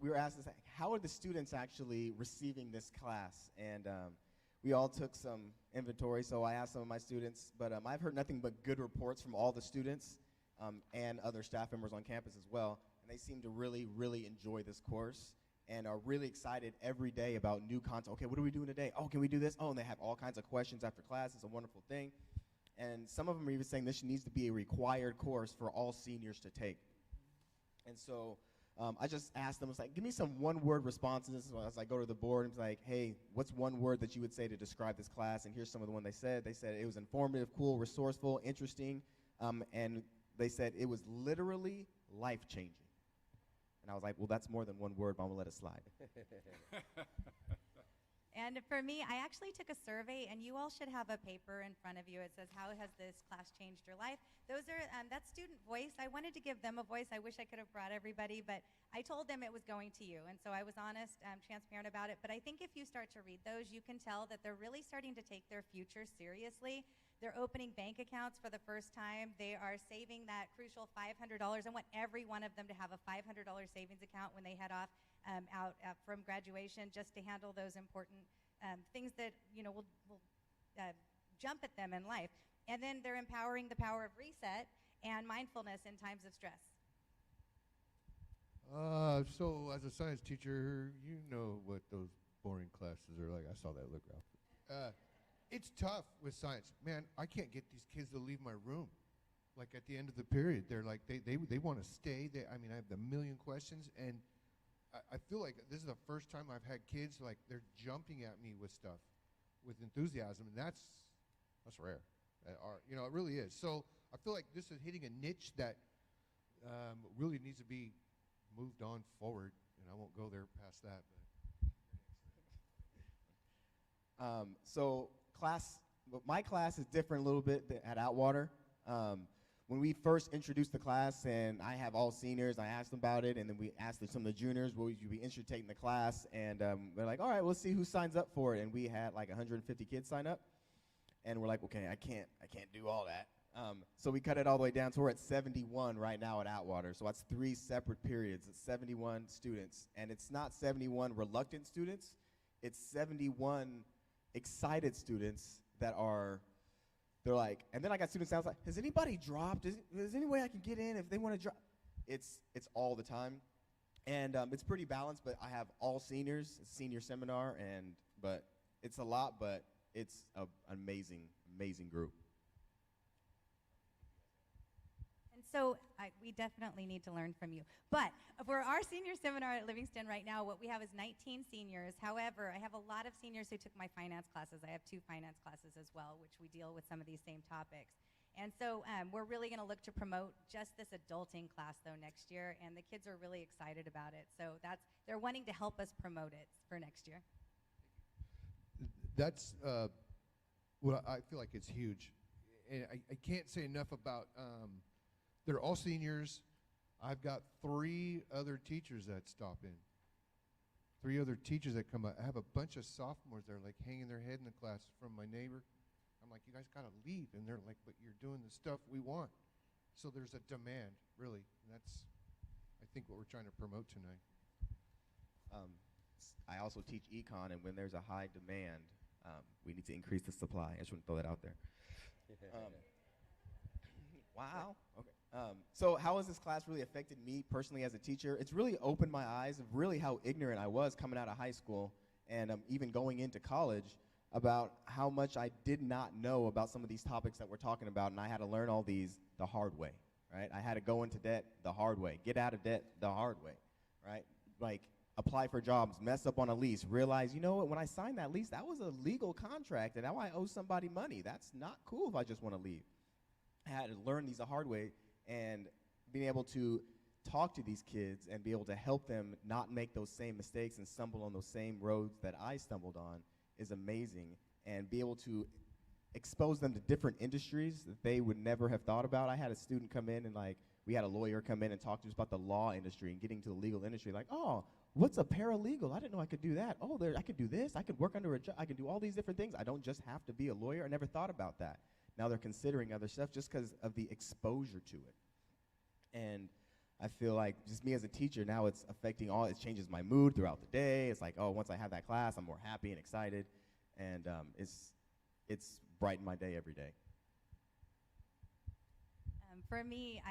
we were asked this, how are the students actually receiving this class? And we all took some inventory, so I asked some of my students, but I've heard nothing but good reports from all the students and other staff members on campus as well. They seem to really, really enjoy this course and are really excited every day about new content. Okay, what are we doing today? Oh, can we do this? Oh, and they have all kinds of questions after class. It's a wonderful thing. And some of them are even saying this needs to be a required course for all seniors to take. And so I just asked them, I was like, give me some one-word responses as I go to the board. And it's like, hey, what's one word that you would say to describe this class? And here's some of the one they said. They said it was informative, cool, resourceful, interesting, and they said it was literally life-changing. And I was like, well, that's more than one word, but I'm going to let it slide. And for me, I actually took a survey, and you all should have a paper in front of you. It says, how has this class changed your life? Those are, that's student voice. I wanted to give them a voice. I wish I could have brought everybody, but I told them it was going to you. And so I was honest, transparent about it. But I think if you start to read those, you can tell that they're really starting to take their future seriously. They're opening bank accounts for the first time. They are saving that crucial $500. I want every one of them to have a $500 savings account when they head off out from graduation, just to handle those important things that will jump at them in life. And then they're empowering the power of reset and mindfulness in times of stress. So as a science teacher, you know what those boring classes are like. I saw that look, Ralph. It's tough with science. Man, I can't get these kids to leave my room. Like at the end of the period, they're like, they want to stay. I mean, I have a million questions, and I feel like this is the first time I've had kids, like, they're jumping at me with stuff, with enthusiasm, and that's rare. It really is. So I feel like this is hitting a niche that really needs to be moved on forward, and I won't go there past that. So my class is different a little bit at Outwater. When we first introduced the class, and I have all seniors, I asked them about it, and then we asked some of the juniors, will you be interested in the class? And they're like, all right, we'll see who signs up for it. And we had like 150 kids sign up, and we're like, okay, I can't do all that. So we cut it all the way down, so we're at 71 right now at Outwater. So that's 3 separate periods. It's 71 students, and it's not 71 reluctant students. It's 71 excited students that are. They're like, and then I got students outside, has anybody dropped? Is there any way I can get in if they want to drop? It's all the time. And it's pretty balanced, but I have all seniors, it's a senior seminar, but it's a lot, but it's an amazing, amazing group. And so we definitely need to learn from you. But for our senior seminar at Livingston right now, what we have is 19 seniors. However, I have a lot of seniors who took my finance classes. I have 2 finance classes as well, which we deal with some of these same topics. And so we're really going to look to promote just this adulting class, though, next year. And the kids are really excited about it. So they're wanting to help us promote it for next year. That's what I feel like it's huge. And I can't say enough about they're all seniors. I've got 3 other teachers that stop in. 3 other teachers that come up. I have a bunch of sophomores that are like hanging their head in the class from my neighbor. I'm like, you guys got to leave. And they're like, but you're doing the stuff we want. So there's a demand, really. And that's, I think, what we're trying to promote tonight. I also teach econ, and when there's a high demand, we need to increase the supply. I just want to throw that out there. Wow. Okay. So how has this class really affected me personally as a teacher? It's really opened my eyes of really how ignorant I was coming out of high school and even going into college about how much I did not know about some of these topics that we're talking about, and I had to learn all these the hard way, right? I had to go into debt the hard way, get out of debt the hard way, right? Like apply for jobs, mess up on a lease, realize, you know what, when I signed that lease, that was a legal contract, and now I owe somebody money. That's not cool if I just want to leave. I had to learn these the hard way, and being able to talk to these kids and be able to help them not make those same mistakes and stumble on those same roads that I stumbled on is amazing, and be able to expose them to different industries that they would never have thought about. I had a student come in and we had a lawyer come in and talk to us about the law industry and getting to the legal industry. Like, oh, what's a paralegal? I didn't know I could do that. Oh, I could do this. I could work under a job. I can do all these different things. I don't just have to be a lawyer. I never thought about that. Now they're considering other stuff just because of the exposure to it. And I feel like just me as a teacher, now it's affecting it changes my mood throughout the day. It's like, oh, once I have that class, I'm more happy and excited. And it's brightened my day every day. For me,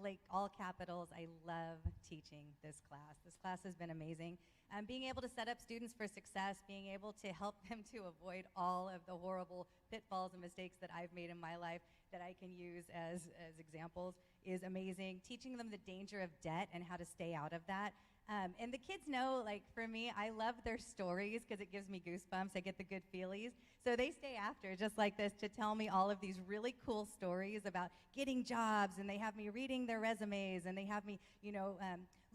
like all capitals, I love teaching this class. This class has been amazing. Being able to set up students for success, being able to help them to avoid all of the horrible pitfalls and mistakes that I've made in my life that I can use as examples is amazing. Teaching them the danger of debt and how to stay out of that. And the kids know, like for me, I love their stories because it gives me goosebumps. I get the good feelies. So they stay after, just like this, to tell me all of these really cool stories about getting jobs, and they have me reading their resumes, and they have me,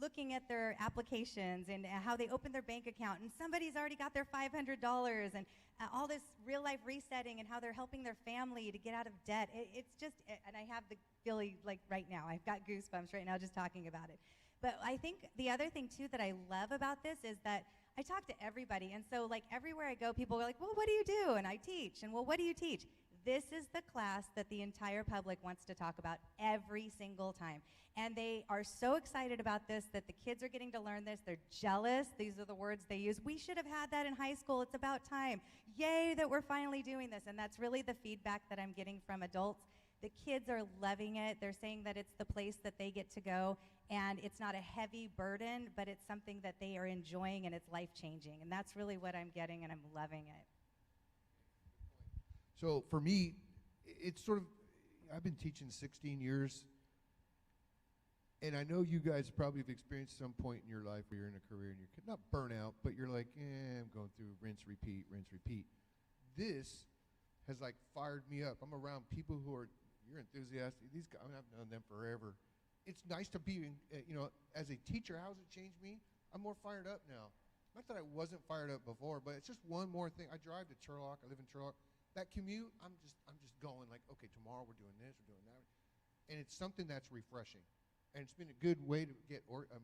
looking at their applications and how they open their bank account, and somebody's already got their $500, and all this real-life resetting and how they're helping their family to get out of debt. It's just, and I have the feeling like right now. I've got goosebumps right now just talking about it. But I think the other thing, too, that I love about this is that I talk to everybody. And so, like, everywhere I go, people are like, well, what do you do? And I teach. And, well, what do you teach? This is the class that the entire public wants to talk about every single time. And they are so excited about this that the kids are getting to learn this. They're jealous. These are the words they use. We should have had that in high school. It's about time. Yay that we're finally doing this. And that's really the feedback that I'm getting from adults. The kids are loving it. They're saying that it's the place that they get to go, and it's not a heavy burden, but it's something that they are enjoying, and it's life-changing. And that's really what I'm getting, and I'm loving it. So for me, it's sort of, I've been teaching 16 years, and I know you guys probably have experienced some point in your life where you're in a career and you're not burnout, but you're like, I'm going through rinse, repeat, rinse, repeat. This has fired me up. I'm around people who are, you're enthusiastic. These guys, I've known them forever, it's nice to be, as a teacher, how has it changed me? I'm more fired up now. Not that I wasn't fired up before, but it's just one more thing. I drive to Turlock. I live in Turlock. That commute, I'm just going like, okay, tomorrow we're doing this, we're doing that. And it's something that's refreshing. And it's been a good way to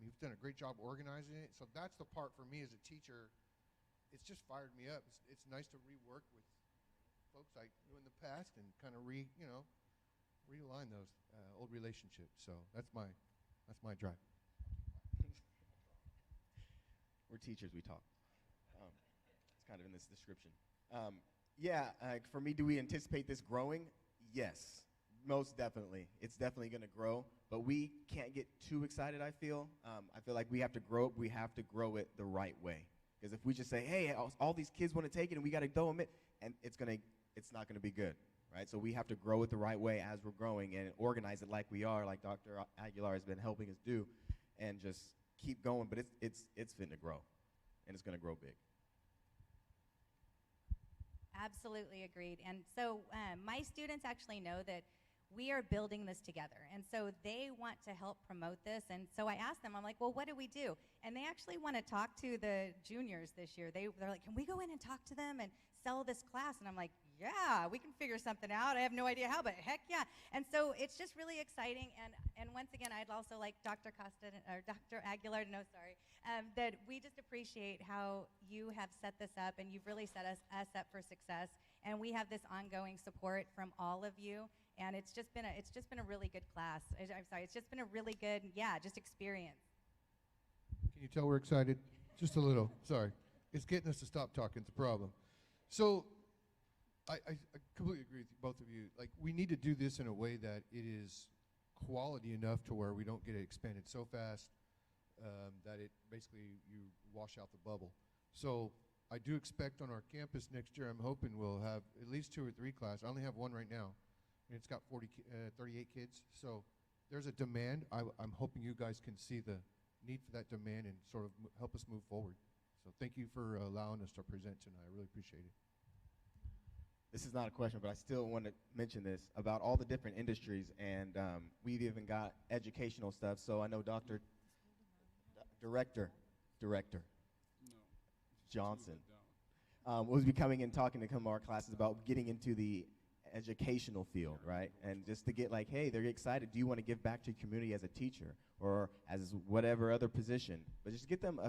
you've done a great job organizing it. So that's the part for me as a teacher. It's just fired me up. It's nice to rework with folks I knew in the past and kind of realign those old relationships. So that's my drive. We're teachers, we talk. It's kind of in this description. For me, do we anticipate this growing? Yes, most definitely. It's definitely going to grow, but we can't get too excited, I feel. I feel like we have to grow it the right way. Because if we just say, hey, all these kids want to take it and we got to throw them in, and it's not going to be good, right? So we have to grow it the right way as we're growing and organize it like we are, like Dr. Aguilar has been helping us do, and just keep going. But it's finna grow, and it's going to grow big. Absolutely agreed. And so my students actually know that we are building this together. And so they want to help promote this. And so I asked them, I'm like, well, what do we do? And they actually want to talk to the juniors this year. They're like, can we go in and talk to them and sell this class? And I'm like, yeah, we can figure something out. I have no idea how, but heck yeah. And so it's just really exciting. And once again, I'd also like Dr. Aguilar to know, that we just appreciate how you have set this up, and you've really set us up for success. And we have this ongoing support from all of you. And it's just been a really good class. It's just been a really good, just experience. Can you tell we're excited? Just a little. Sorry. It's getting us to stop talking. It's a problem. So I completely agree with both of you. Like, we need to do this in a way that it is quality enough to where we don't get it expanded so fast that it basically you wash out the bubble. So I do expect on our campus next year, I'm hoping we'll have at least 2 or 3 classes. I only have 1 right now. And it's got 38 kids. So there's a demand. I'm hoping you guys can see the need for that demand and sort of help us move forward. So thank you for allowing us to present tonight. I really appreciate it. This is not a question, but I still want to mention this about all the different industries. And we've even got educational stuff. So I know Director Johnson will be coming and talking to some of our classes about getting into the educational field, right? And just to get like, hey, they're excited. Do you want to give back to your community as a teacher or as whatever other position? But just get them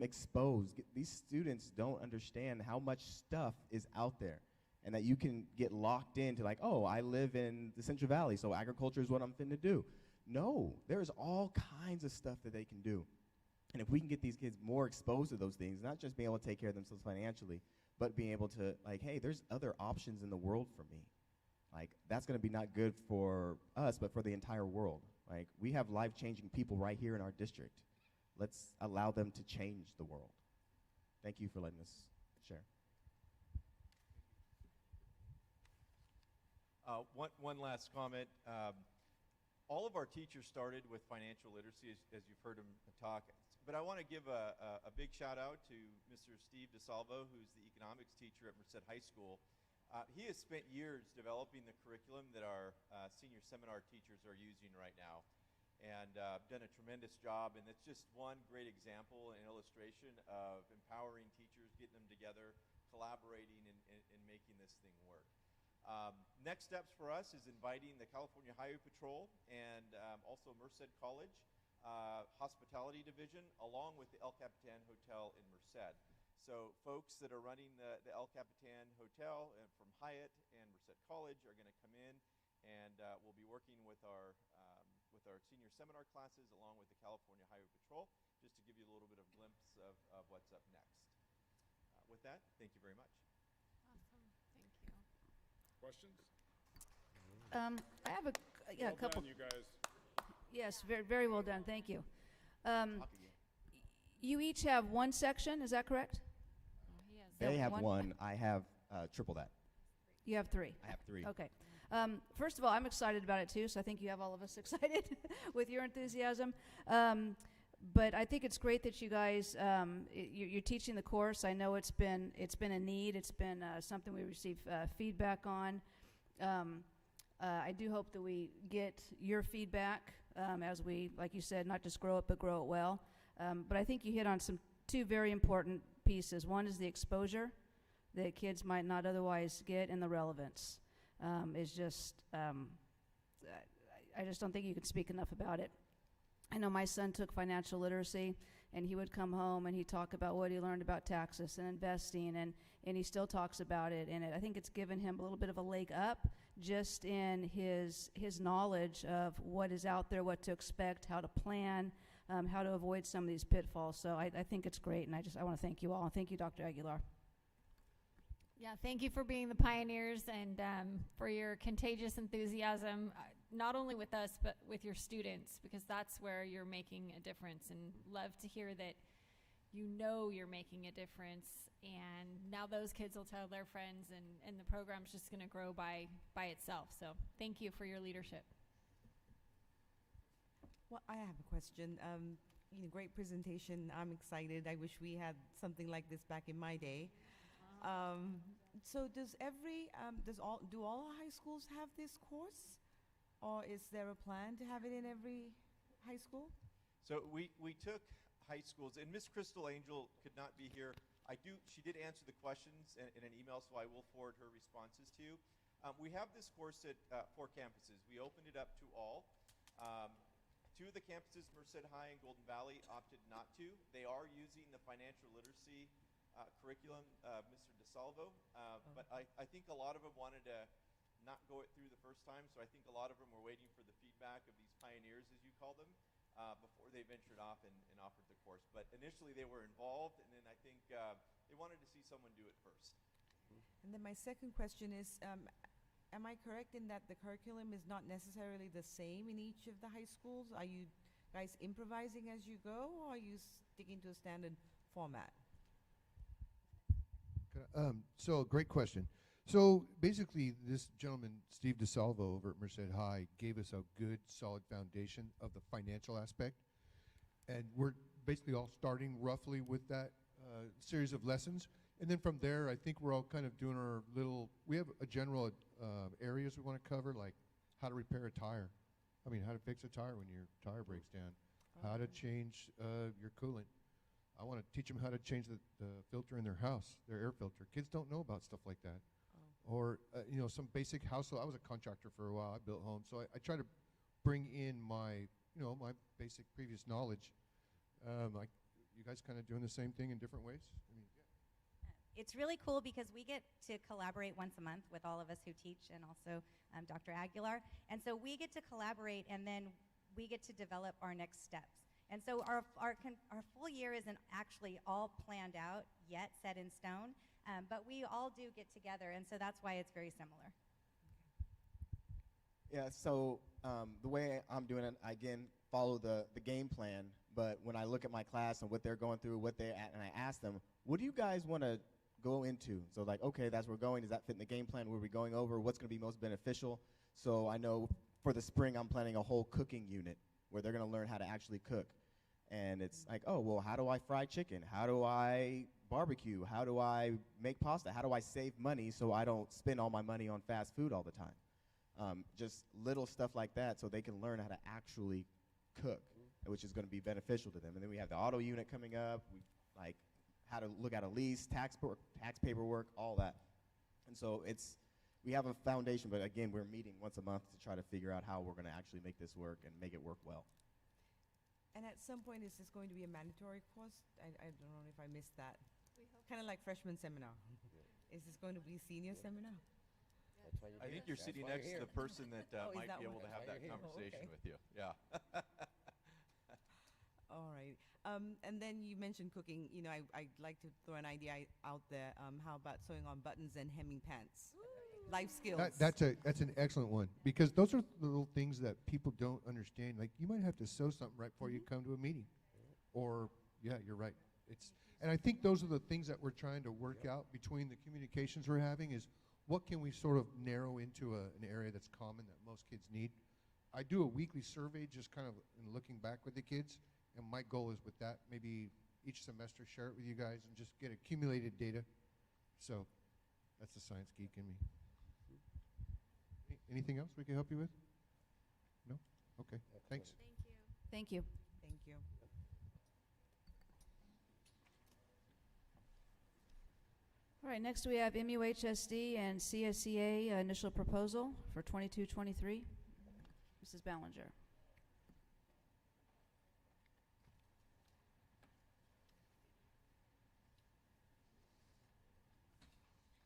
exposed. These students don't understand how much stuff is out there, and that you can get locked into like, oh, I live in the Central Valley, so agriculture is what I'm finna do. No, there's all kinds of stuff that they can do. And if we can get these kids more exposed to those things, not just being able to take care of themselves financially, but being able to, like, hey, there's other options in the world for me. Like, that's going to be not good for us, but for the entire world. Like, we have life-changing people right here in our district. Let's allow them to change the world. Thank you for letting us share. One last comment. All of our teachers started with financial literacy, as you've heard them talk. But I want to give a big shout out to Mr. Steve DeSalvo, who's the economics teacher at Merced High School. He has spent years developing the curriculum that our senior seminar teachers are using right now, and done a tremendous job. And it's just one great example and illustration of empowering teachers, getting them together, collaborating, and making this thing work. Next steps for us is inviting the California Highway Patrol and also Merced College Hospitality Division, along with the El Capitan Hotel in Merced. So folks that are running the El Capitan Hotel from Hyatt and Merced College are going to come in, and we'll be working with our senior seminar classes along with the California Highway Patrol, just to give you a little bit of glimpse of what's up next. With that, thank you very much. Awesome. Thank you. Questions? I have a couple. Done, you guys. Yes, very, very well done. Thank you. You each have 1 section, is that correct? They have 1. I have triple that. You have 3. I have 3. Okay. First of all, I'm excited about it too, so I think you have all of us excited with your enthusiasm. But I think it's great that you guys you're teaching the course. I know it's been a need. It's been something we receive feedback on. I do hope that we get your feedback as we, like you said, not just grow it, but grow it well. But I think you hit on two very important pieces. One is the exposure that kids might not otherwise get, and the relevance is just, I just don't think you can speak enough about it. I know my son took financial literacy, and he would come home and he'd talk about what he learned about taxes and investing, and he still talks about it. And I think it's given him a little bit of a leg up just in his knowledge of what is out there, what to expect, how to plan, how to avoid some of these pitfalls. So I think it's great, and I want to thank you all. And thank you, Dr. Aguilar. Yeah, thank you for being the pioneers and for your contagious enthusiasm, not only with us, but with your students, because that's where you're making a difference. And love to hear that you know you're making a difference. And now those kids will tell their friends, and the program's just going to grow by itself. So thank you for your leadership. Well, I have a question. Great presentation. I'm excited. I wish we had something like this back in my day. So do all high schools have this course, or is there a plan to have it in every high school? So we took high schools, and Miss Crystal Angel could not be here. She did answer the questions in an email, so I will forward her responses to you. We have this course at 4 campuses. We opened it up to all. 2 of the campuses, Merced High and Golden Valley, opted not to. They are using the financial literacy curriculum, Mr. DeSalvo, but I think a lot of them wanted to not go it through the first time, so I think a lot of them were waiting for the feedback of these pioneers, as you call them, before they ventured off and offered the course. But initially they were involved, and then I think they wanted to see someone do it first. And then my second question is, am I correct in that the curriculum is not necessarily the same in each of the high schools? Are you guys improvising as you go, or are you sticking to a standard format? So great question. So basically, this gentleman, Steve DeSalvo over at Merced High, gave us a good, solid foundation of the financial aspect. And we're basically all starting roughly with that series of lessons. And then from there, I think we're all kind of doing our little, we have a general areas we want to cover, like how to repair a tire. I mean, how to fix a tire when your tire breaks down. How to change your coolant. I want to teach them how to change the filter in their house, their air filter. Kids don't know about stuff like that. Or, some basic household. I was a contractor for a while. I built homes. So I try to bring in my basic previous knowledge. Like, you guys kind of doing the same thing in different ways? I mean, It's really cool because we get to collaborate once a month with all of us who teach, and also Dr. Aguilar. And so we get to collaborate, and then we get to develop our next steps. And so our full year isn't actually all planned out yet, set in stone, but we all do get together, and so that's why it's very similar. Yeah, so the way I'm doing it, I again follow the game plan, but when I look at my class and what they're going through, and I ask them, what do you guys want to go into? So like, okay, that's where we're going. Does that fit in the game plan? Where are we going over? What's going to be most beneficial? So I know for the spring I'm planning a whole cooking unit where they're going to learn how to actually cook. And it's like, oh, well, how do I fry chicken? How do I barbecue? How do I make pasta? How do I save money so I don't spend all my money on fast food all the time? Just little stuff like that so they can learn how to actually cook, which is going to be beneficial to them. And then we have the auto unit coming up, like how to look at a lease, tax paperwork, all that. And so we have a foundation, but again, we're meeting once a month to try to figure out how we're going to actually make this work and make it work well. And at some point, is this going to be a mandatory course? I don't know if I missed that. Kind of like freshman seminar. Is this going to be senior seminar? I think you're sitting next to the person that might be able to have that conversation with you. Yeah. All right. And then you mentioned cooking. I'd like to throw an idea out there. How about sewing on buttons and hemming pants? Life skills. That's an excellent one, because those are the little things that people don't understand. Like, you might have to sew something right before you come to a meeting, or you're right. And I think those are the things that we're trying to work out between the communications we're having. Is what can we sort of narrow into an area that's common that most kids need. I do a weekly survey, just kind of in looking back with the kids, and my goal is with that, maybe each semester share it with you guys and just get accumulated data. So that's the science geek in me. Anything else we can help you with? No? Okay, thanks. Thank you. Thank you. All right, next we have MUHSD and CSEA initial proposal for 22-23. Mrs. Ballinger.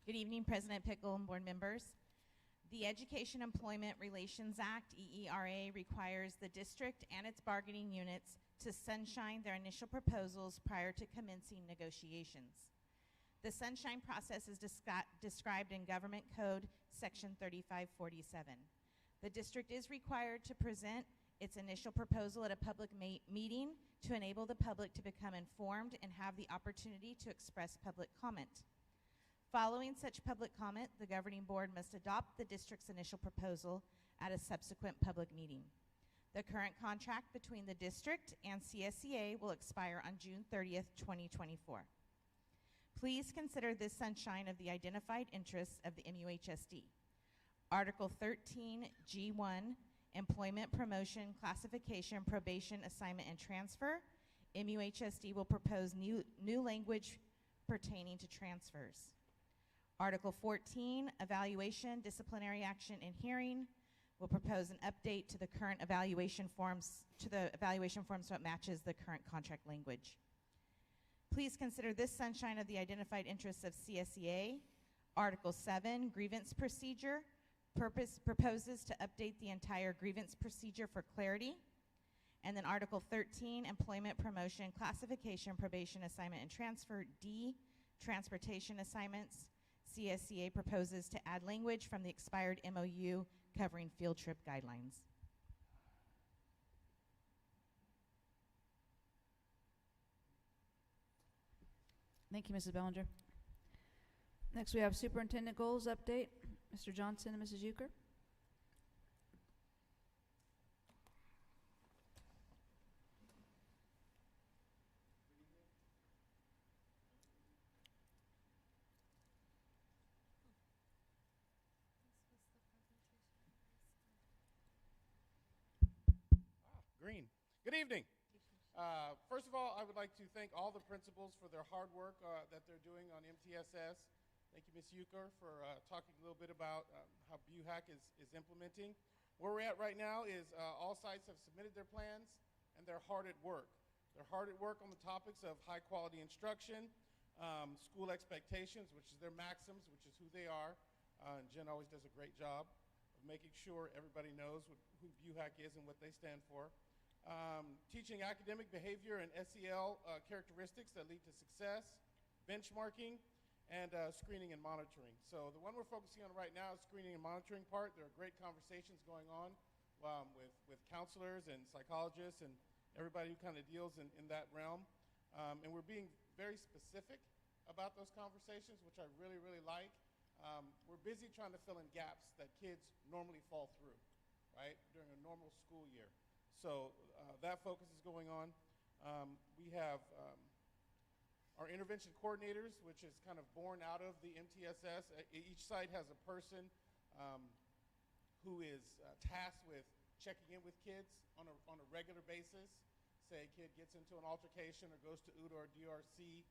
Good evening, President Pickle and board members. The Education Employment Relations Act, EERA, requires the district and its bargaining units to sunshine their initial proposals prior to commencing negotiations. The sunshine process is described in Government Code Section 3547. The district is required to present its initial proposal at a public meeting to enable the public to become informed and have the opportunity to express public comment. Following such public comment, the governing board must adopt the district's initial proposal at a subsequent public meeting. The current contract between the district and CSEA will expire on June 30th, 2024. Please consider this sunshine of the identified interests of the MUHSD. Article 13, G1, Employment, Promotion, Classification, Probation, Assignment, and Transfer. MUHSD will propose new language pertaining to transfers. Article 14, Evaluation, Disciplinary Action, and Hearing, will propose an update to the current evaluation forms, so it matches the current contract language. Please consider this sunshine of the identified interests of CSEA. Article 7, Grievance Procedure, proposes to update the entire grievance procedure for clarity. And then Article 13, Employment, Promotion, Classification, Probation, Assignment, and Transfer, D, Transportation Assignments. CSEA proposes to add language from the expired MOU covering field trip guidelines. Thank you, Mrs. Bellinger. Next, we have Superintendent Goals Update. Mr. Johnson and Mrs. Euchre. Green. Good evening. First of all, I would like to thank all the principals for their hard work that they're doing on MTSS. Thank you, Ms. Euchre, for talking a little bit about how BUHAC is implementing. Where we're at right now is all sites have submitted their plans, and they're hard at work. They're hard at work on the topics of high-quality instruction, school expectations, which is their maxims, which is who they are. And Jen always does a great job of making sure everybody knows who BUHAC is and what they stand for. Teaching academic behavior and SEL characteristics that lead to success, benchmarking, and screening and monitoring. So the one we're focusing on right now is screening and monitoring part. There are great conversations going on with counselors and psychologists and everybody who kind of deals in that realm. And we're being very specific about those conversations, which I really, really like. We're busy trying to fill in gaps that kids normally fall through, right, during a normal school year. So that focus is going on. We have our intervention coordinators, which is kind of born out of the MTSS. Each site has a person who is tasked with checking in with kids on a regular basis. Say a kid gets into an altercation or goes to UDA or DRC,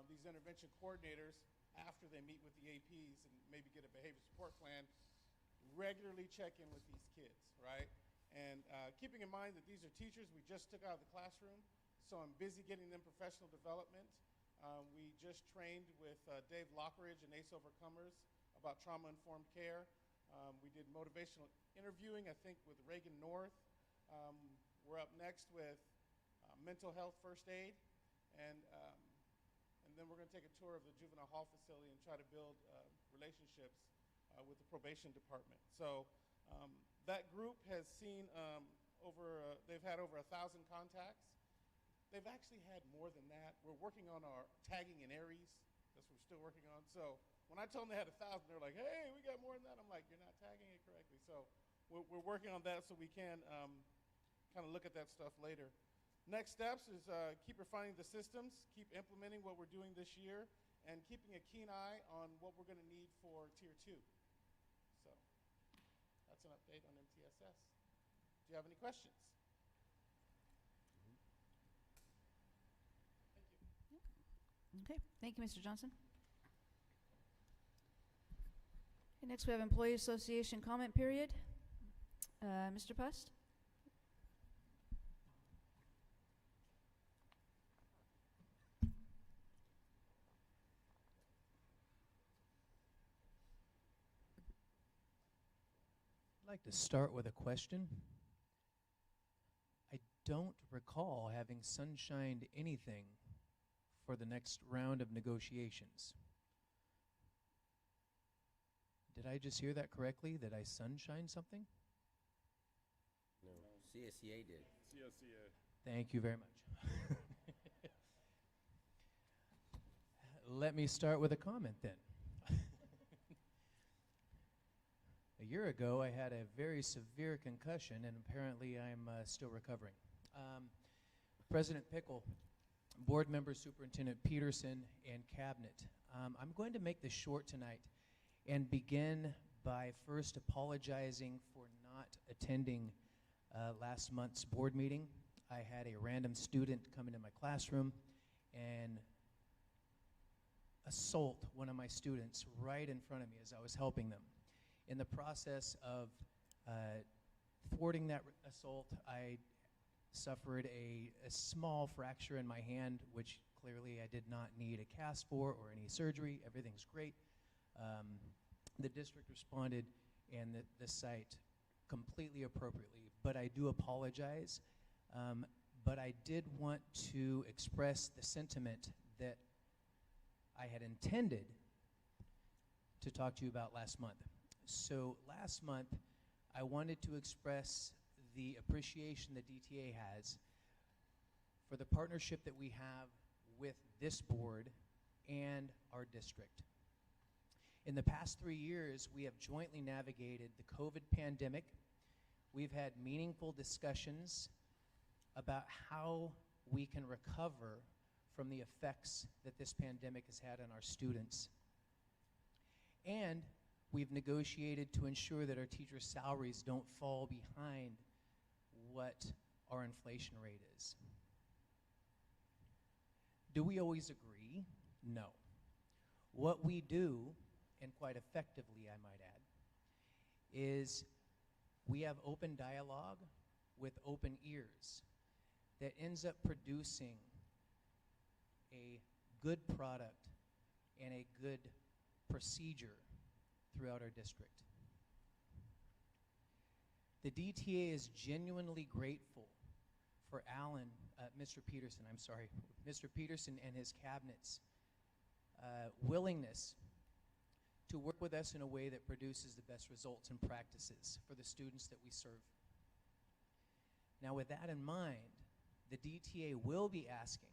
these intervention coordinators, after they meet with the APs and maybe get a behavior support plan, regularly check in with these kids, right? And keeping in mind that these are teachers we just took out of the classroom, so I'm busy getting them professional development. We just trained with Dave Lockridge and ACE Overcomers about trauma-informed care. We did motivational interviewing, I think, with Reagan North. We're up next with mental health first aid, and then we're going to take a tour of the juvenile hall facility and try to build relationships with the probation department. So that group has seen they've had over 1,000 contacts. They've actually had more than that. We're working on our tagging in Aries. That's what we're still working on. So when I told them they had 1,000, they're like, hey, we got more than that. I'm like, you're not tagging it correctly. So we're working on that so we can kind of look at that stuff later. Next steps is keep refining the systems, keep implementing what we're doing this year, and keeping a keen eye on what we're going to need for Tier 2. So that's an update on MTSS. Do you have any questions? Okay, thank you, Mr. Johnson. Okay, next we have Employee Association comment period. Mr. Pust? I'd like to start with a question. I don't recall having sunshined anything for the next round of negotiations. Did I just hear that correctly, that I sunshined something? No, CSEA did. CSEA. Thank you very much. Let me start with a comment then. A year ago, I had a very severe concussion, and apparently I'm still recovering. President Pickle, Board Member Superintendent Peterson, and Cabinet, I'm going to make this short tonight and begin by first apologizing for not attending last month's board meeting. I had a random student come into my classroom and assault one of my students right in front of me as I was helping them. In the process of thwarting that assault, I suffered a small fracture in my hand, which clearly I did not need a cast for or any surgery. Everything's great. The district responded and the site completely appropriately, but I do apologize. But I did want to express the sentiment that I had intended to talk to you about last month. So last month, I wanted to express the appreciation the DTA has for the partnership that we have with this board and our district. In the past 3 years, we have jointly navigated the COVID pandemic. We've had meaningful discussions about how we can recover from the effects that this pandemic has had on our students. And we've negotiated to ensure that our teachers' salaries don't fall behind what our inflation rate is. Do we always agree? No. What we do, and quite effectively I might add, is we have open dialogue with open ears that ends up producing a good product and a good procedure throughout our district. The DTA is genuinely grateful for Mr. Peterson and his cabinet's willingness to work with us in a way that produces the best results and practices for the students that we serve. Now, with that in mind, the DTA will be asking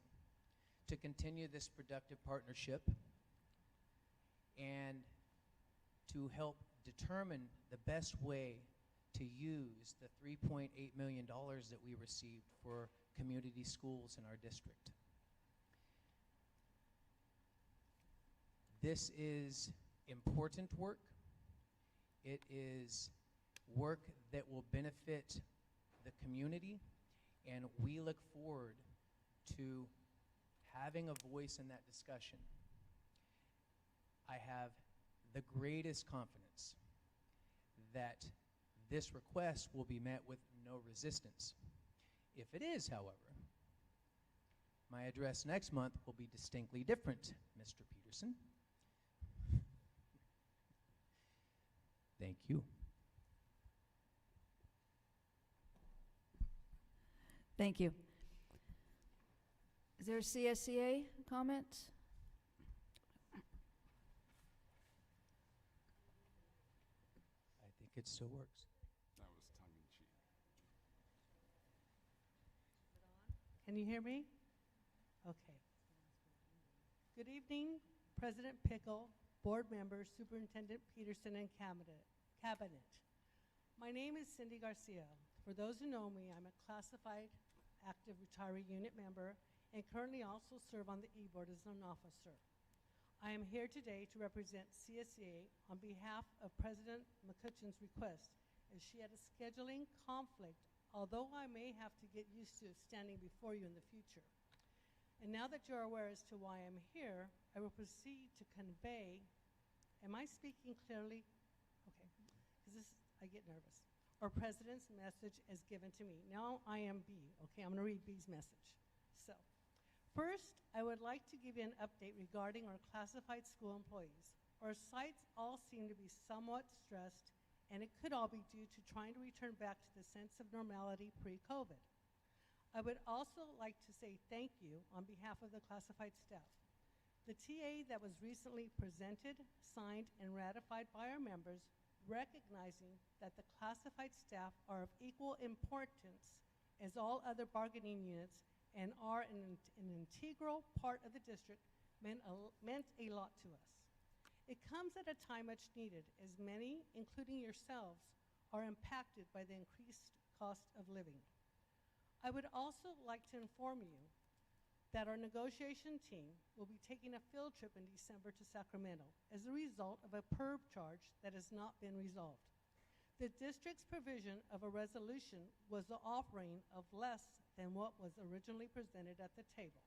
to continue this productive partnership and to help determine the best way to use the $3.8 million that we received for community schools in our district. This is important work. It is work that will benefit the community, and we look forward to having a voice in that discussion. I have the greatest confidence that this request will be met with no resistance. If it is, however, my address next month will be distinctly different, Mr. Peterson. Thank you. Thank you. Is there a CSCA comment? I think it still works. That was tongue in cheek. Can you hear me? Okay. Good evening, President Pickle, board members, Superintendent Peterson, and Cabinet. My name is Cindy Garcia. For those who know me, I'm a classified active retiree unit member and currently also serve on the E-Board as an officer. I am here today to represent CSEA on behalf of President McCutcheon's request, as she had a scheduling conflict although I may have to get used to standing before you in the future. And now that you're aware as to why I'm here, I will proceed to convey, am I speaking clearly? Okay, because I get nervous. Our president's message as given to me. Now I am B, okay, I'm gonna read B's message. So, first, I would like to give you an update regarding our classified school employees. Our sites all seem to be somewhat stressed, and it could all be due to trying to return back to the sense of normality pre-COVID. I would also like to say thank you on behalf of the classified staff. The TA that was recently presented, signed, and ratified by our members, recognizing that the classified staff are of equal importance as all other bargaining units and are an integral part of the district, meant a lot to us. It comes at a time much needed, as many, including yourselves, are impacted by the increased cost of living. I would also like to inform you that our negotiation team will be taking a field trip in December to Sacramento as a result of a PERB charge that has not been resolved. The district's provision of a resolution was the offering of less than what was originally presented at the table.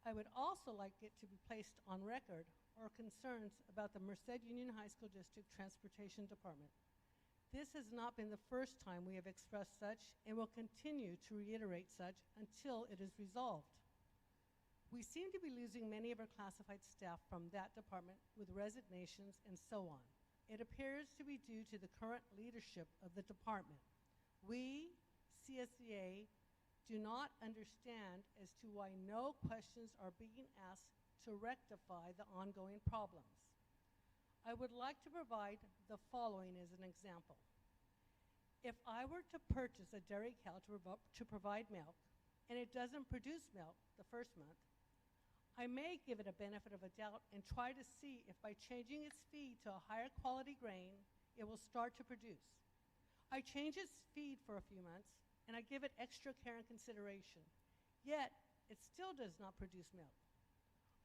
I would also like it to be placed on record our concerns about the Merced Union High School District Transportation Department. This has not been the first time we have expressed such and will continue to reiterate such until it is resolved. We seem to be losing many of our classified staff from that department with resignations and so on. It appears to be due to the current leadership of the department. We, CSEA, do not understand as to why no questions are being asked to rectify the ongoing problems. I would like to provide the following as an example. If I were to purchase a dairy cow to provide milk, and it doesn't produce milk the first month, I may give it a benefit of a doubt and try to see if by changing its feed to a higher quality grain, it will start to produce. I change its feed for a few months, and I give it extra care and consideration, yet it still does not produce milk.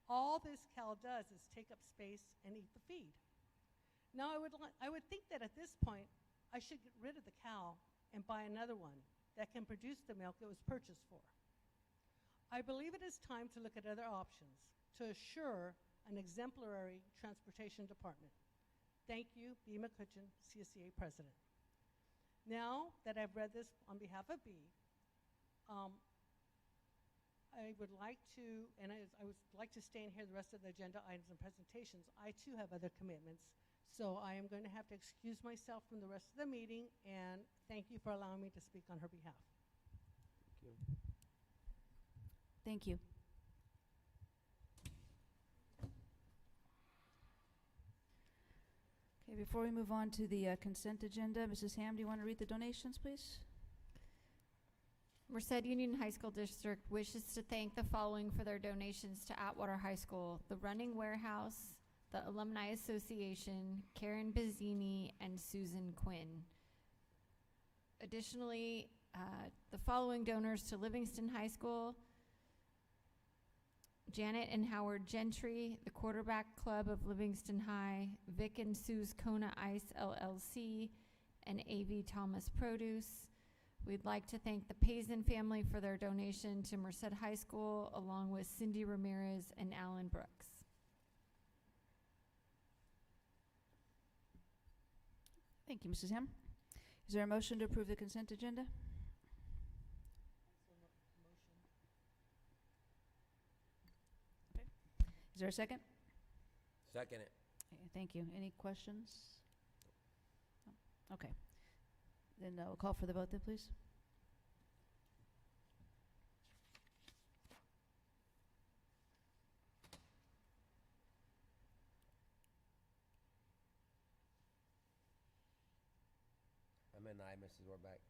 All this cow does is take up space and eat the feed. Now, I would think that at this point, I should get rid of the cow and buy another one that can produce the milk it was purchased for. I believe it is time to look at other options to assure an exemplary transportation department. Thank you, B. McCutcheon, CSEA President. Now that I've read this on behalf of B, I would like to, and I would like to stay in here the rest of the agenda items and presentations. I too have other commitments, so I am going to have to excuse myself from the rest of the meeting, and thank you for allowing me to speak on her behalf. Thank you. Thank you. Okay, before we move on to the consent agenda, Mrs. Ham, do you want to read the donations, please? Merced Union High School District wishes to thank the following for their donations to Atwater High School: the Running Warehouse, the Alumni Association, Karen Bizzini, and Susan Quinn. Additionally, the following donors to Livingston High School: Janet and Howard Gentry, the Quarterback Club of Livingston High, Vic and Sue's Kona Ice LLC, and A.V. Thomas Produce. We'd like to thank the Payson family for their donation to Merced High School, along with Cindy Ramirez and Alan Brooks. Thank you, Mrs. Ham. Is there a motion to approve the consent agenda? Okay. Is there a second? Second it. Okay, thank you. Any questions? No. Okay. Then we'll call for the vote then, please. I'm an aye, Mrs. Warback.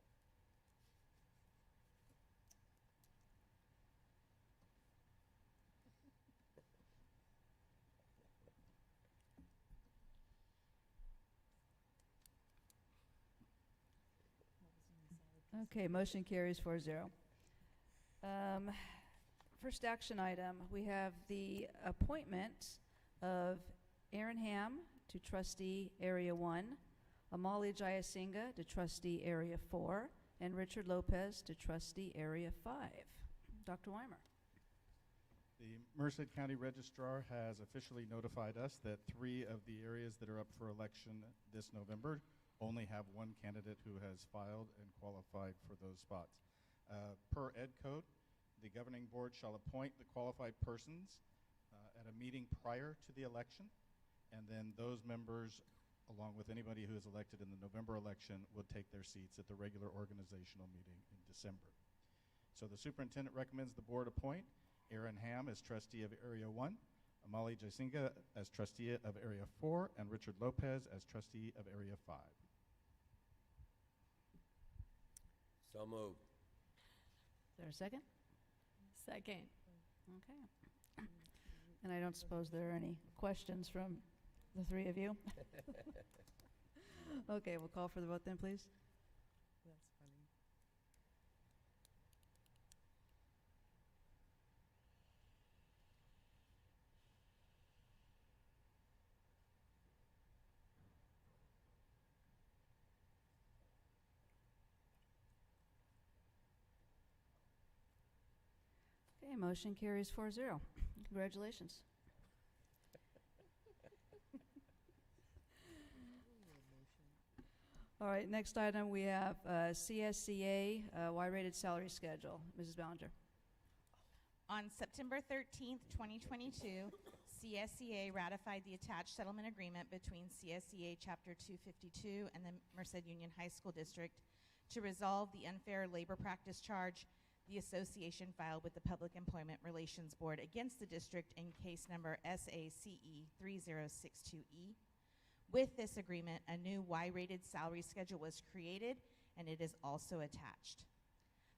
Okay, motion carries 4-0. First action item, we have the appointment of Aaron Ham to trustee Area 1, Amalia Jayasinga to trustee Area 4, and Richard Lopez to trustee Area 5. Dr. Weimer. The Merced County Registrar has officially notified us that 3 of the areas that are up for election this November only have one candidate who has filed and qualified for those spots. Per Ed Code, the governing board shall appoint the qualified persons at a meeting prior to the election, and then those members, along with anybody who is elected in the November election, would take their seats at the regular organizational meeting in December. So the superintendent recommends the board appoint Aaron Ham as trustee of Area 1, Amali Jasinga as trustee of Area 4, and Richard Lopez as trustee of Area 5. So moved. Is there a second? Second. Okay. And I don't suppose there are any questions from the 3 of you? Okay, we'll call for the vote then, please. That's funny. Okay, motion carries 4-0. Congratulations. All right, next item we have CSCA Y-rated salary schedule. Mrs. Ballinger. On September 13th, 2022, CSEA ratified the attached settlement agreement between CSEA Chapter 252 and the Merced Union High School District to resolve the unfair labor practice charge the association filed with the Public Employment Relations Board against the district in case number SACE 3062E. With this agreement, a new Y-rated salary schedule was created, and it is also attached.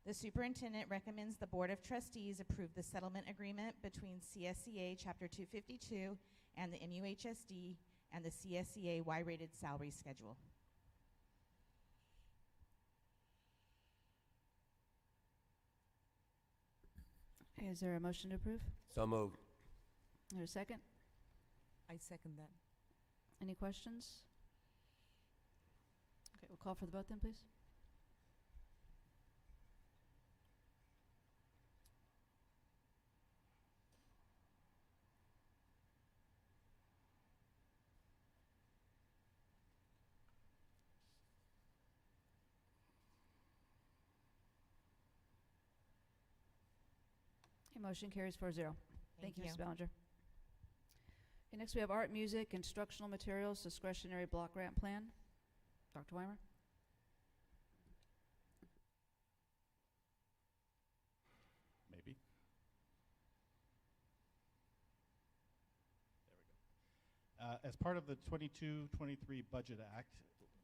The superintendent recommends the Board of Trustees approve the settlement agreement between CSEA Chapter 252 and the MUHSD and the CSEA Y-rated salary schedule. Okay, is there a motion to approve? So moved. Is there a second? I second that. Any questions? Okay, we'll call for the vote then, please. Okay, motion carries 4-0. Thank you, Ms. Ballinger. Okay, next we have art, music, instructional materials, discretionary block grant plan. Dr. Weimer. Maybe. There we go. As part of the 22-23 Budget Act,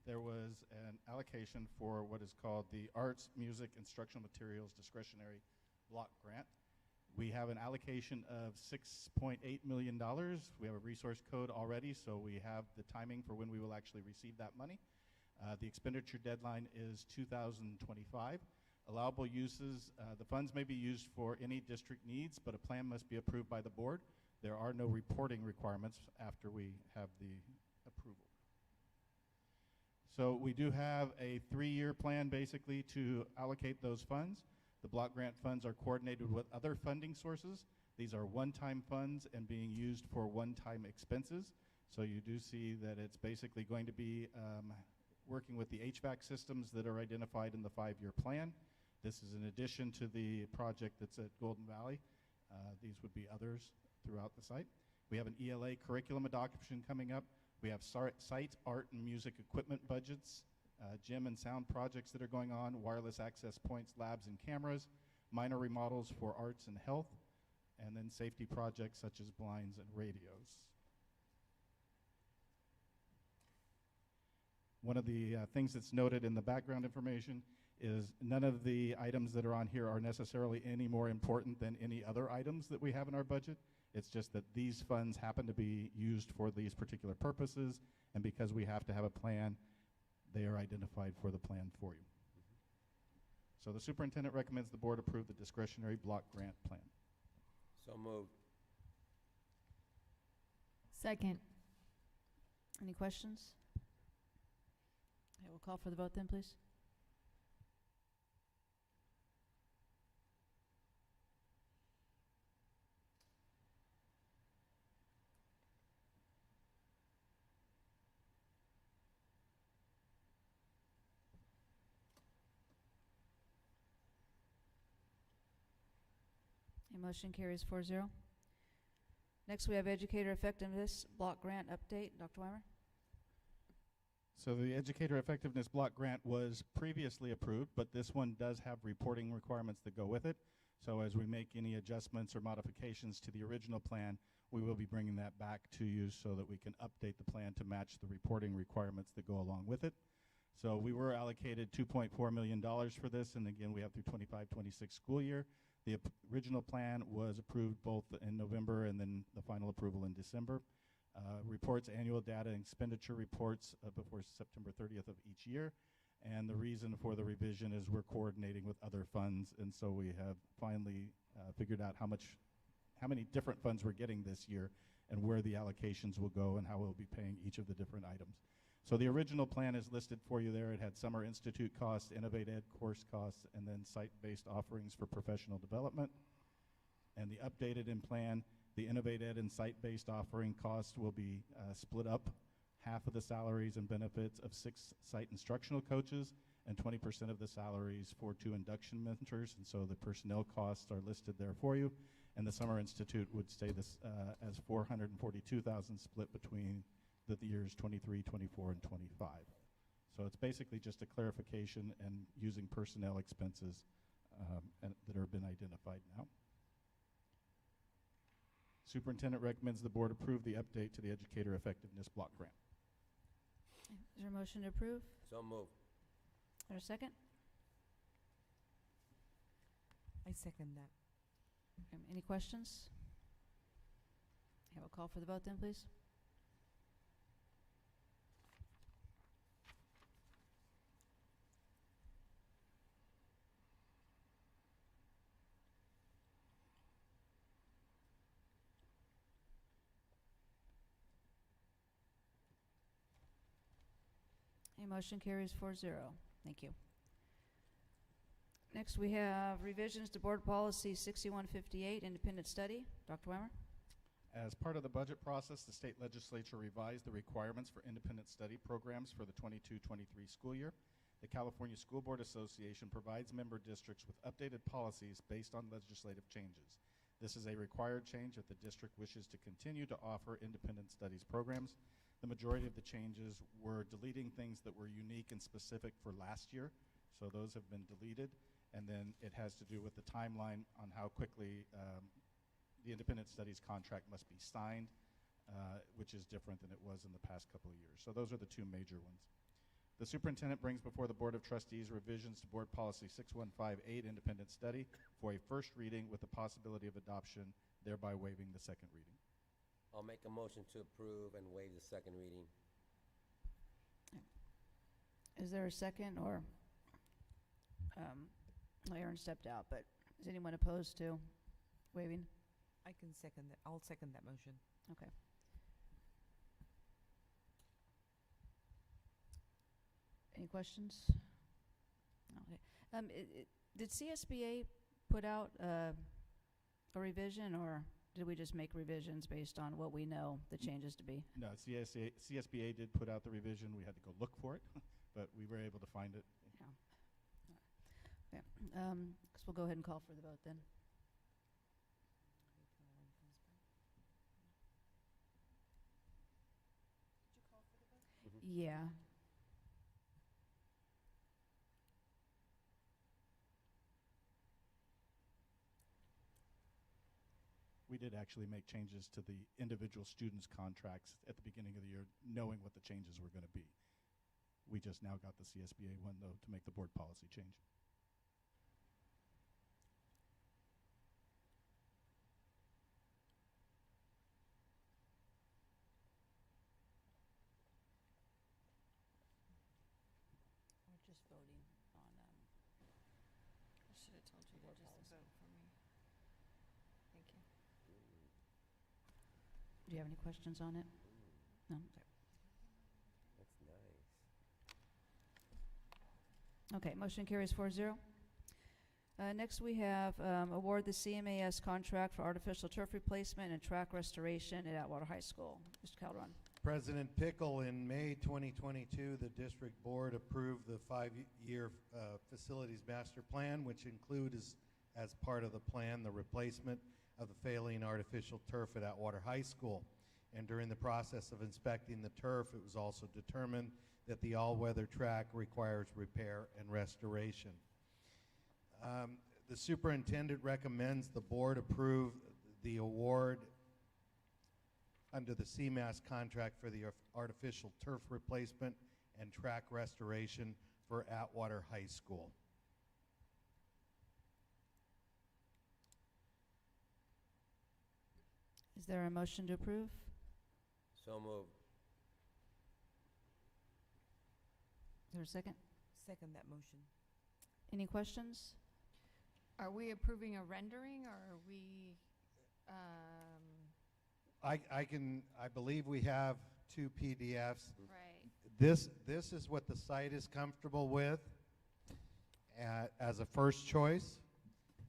there was an allocation for what is called the Arts, Music, Instructional Materials Discretionary Block Grant. We have an allocation of $6.8 million. We have a resource code already, so we have the timing for when we will actually receive that money. The expenditure deadline is 2025. Allowable uses, the funds may be used for any district needs, but a plan must be approved by the board. There are no reporting requirements after we have the approval. So we do have a 3-year plan basically to allocate those funds. The block grant funds are coordinated with other funding sources. These are one-time funds and being used for one-time expenses. So you do see that it's basically going to be working with the HVAC systems that are identified in the 5-year plan. This is in addition to the project that's at Golden Valley. These would be others throughout the site. We have an ELA curriculum adoption coming up. We have site, art, and music equipment budgets, gym and sound projects that are going on, wireless access points, labs, and cameras, minor remodels for arts and health, and then safety projects such as blinds and radios. One of the things that's noted in the background information is none of the items that are on here are necessarily any more important than any other items that we have in our budget. It's just that these funds happen to be used for these particular purposes, and because we have to have a plan, they are identified for the plan for you. So the superintendent recommends the board approve the discretionary block grant plan. So moved. Second. Any questions? Okay, we'll call for the vote then, please. Okay, motion carries 4-0. Next, we have educator effectiveness block grant update. Dr. Weimer? So the Educator Effectiveness Block Grant was previously approved, but this one does have reporting requirements that go with it. So as we make any adjustments or modifications to the original plan, we will be bringing that back to you so that we can update the plan to match the reporting requirements that go along with it. So we were allocated $2.4 million for this, and again, we have through 25-26 school year. The original plan was approved both in November and then the final approval in December. Reports annual data and expenditure reports before September 30th of each year. And the reason for the revision is we're coordinating with other funds, and so we have finally figured out how many different funds we're getting this year and where the allocations will go and how we'll be paying each of the different items. So the original plan is listed for you there. It had Summer Institute costs, Innovate Ed course costs, and then site-based offerings for professional development. And the updated in plan, the Innovate Ed and site-based offering costs will be split up, half of the salaries and benefits of 6 site instructional coaches and 20% of the salaries for 2 induction mentors. And so the personnel costs are listed there for you. And the Summer Institute would stay this as $442,000 split between the years 23, 24, and 25. So it's basically just a clarification and using personnel expenses that have been identified now. Superintendent recommends the board approve the update to the Educator Effectiveness Block Grant. Is there a motion to approve? So moved. Is there a second? I second that. Any questions? Okay, we'll call for the vote then, please. Motion carries 4-0. Thank you. Next, we have revisions to Board Policy 6158, Independent Study. Dr. Weimer? As part of the budget process, the state legislature revised the requirements for independent study programs for the 22-23 school year. The California School Board Association provides member districts with updated policies based on legislative changes. This is a required change if the district wishes to continue to offer independent studies programs. The majority of the changes were deleting things that were unique and specific for last year, so those have been deleted. And then it has to do with the timeline on how quickly the independent studies contract must be signed, which is different than it was in the past couple of years. So those are the 2 major ones. The superintendent brings before the Board of Trustees revisions to Board Policy 6158, Independent Study, for a first reading with the possibility of adoption, thereby waiving the second reading. I'll make a motion to approve and waive the second reading. Is there a second, or Aaron stepped out, but is anyone opposed to waiving? I can second that. I'll second that motion. Okay. Any questions? Okay. Did CSBA put out a revision, or did we just make revisions based on what we know the changes to be? No, CSBA did put out the revision. We had to go look for it, but we were able to find it. Yeah. Okay. So we'll go ahead and call for the vote then. Yeah. We did actually make changes to the individual students' contracts at the beginning of the year, knowing what the changes were going to be. We just now got the CSBA one, though, to make the board policy change. We're just voting on. I should have told you to just vote for me. Thank you. Do you have any questions on it? No? Okay. That's nice. Okay, motion carries 4-0. Next, we have award the CMAS contract for artificial turf replacement and track restoration at Atwater High School. Mr. Calderon. President Pickle, in May 2022, the district board approved the 5-year facilities master plan, which includes as part of the plan the replacement of the failing artificial turf at Atwater High School. And during the process of inspecting the turf, it was also determined that the all-weather track requires repair and restoration. The superintendent recommends the board approve the award under the CMAS contract for the artificial turf replacement and track restoration for Atwater High School. Is there a motion to approve? So moved. Is there a second? Second that motion. Any questions? Are we approving a rendering, or are we, I believe we have 2 PDFs. right? This is what the site is comfortable with as a first choice,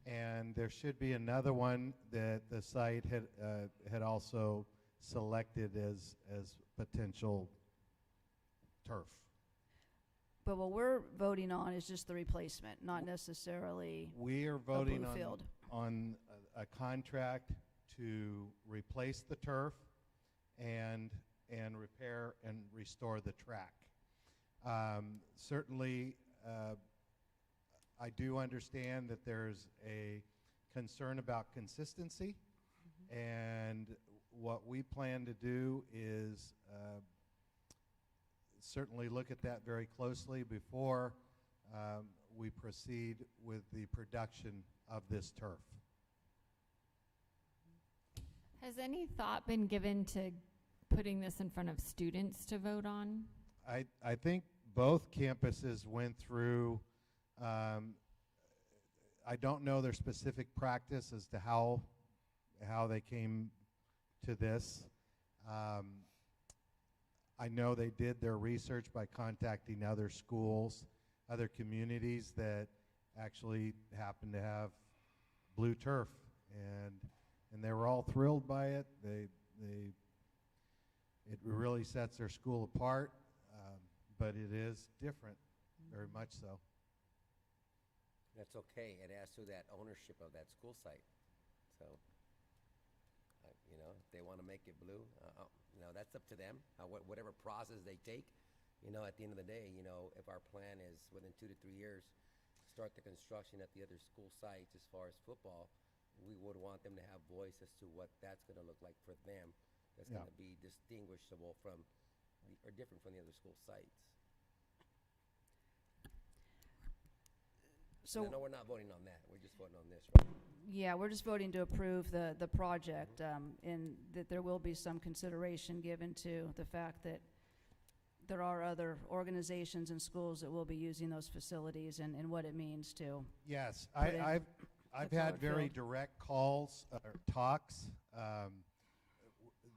and there should be another one that the site had also selected as potential turf. But what we're voting on is just the replacement, not necessarily We are a voting blue field. on a contract to replace the turf and repair and restore the track. Certainly, I do understand that there's a concern about consistency, and what we plan to do is certainly look at that very closely before we proceed with the production of this turf. Has any thought been given to putting this in front of students to vote on? I think both campuses went through, I don't know their specific practice as to how they came to this. I know they did their research by contacting other schools, other communities that actually happen to have blue turf, and they were all thrilled by it. It really sets their school apart, but it is different, very much so. That's okay. It adds to that ownership of that school site. So, you know, if they want to make it blue, you know, that's up to them. Whatever process they take, you know, at the end of the day, you know, if our plan is within 2 to 3 years, start the construction at the other school sites as far as football, we would want them to have voice as to what that's going to look like for them. That's going to be distinguishable from or different from the other school sites. So no, we're not voting on that. We're just voting on this, right? Yeah, we're just voting to approve the project, and that there will be some consideration given to the fact that there are other organizations and schools that will be using those facilities, and what it means to. Yes, put in I've the had colored very field. direct calls or talks.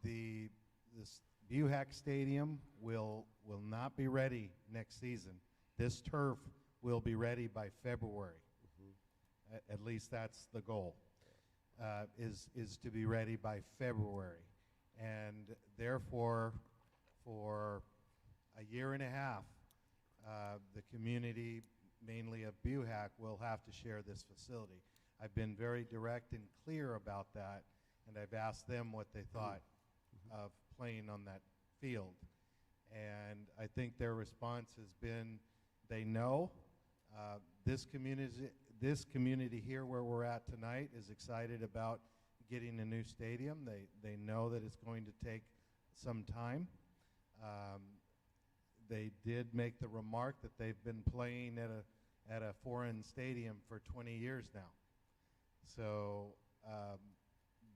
This MUHSD Stadium will not be ready next season. This turf will be ready by February. At least that's the goal, is to be ready by February. And therefore, for a year and a half, the community, mainly of MUHSD, will have to share this facility. I've been very direct and clear about that, and I've asked them what they thought of playing on that field. And I think their response has been, they know. This community here where we're at tonight is excited about getting a new stadium. They know that it's going to take some time. They did make the remark that they've been playing at a foreign stadium for 20 years now. So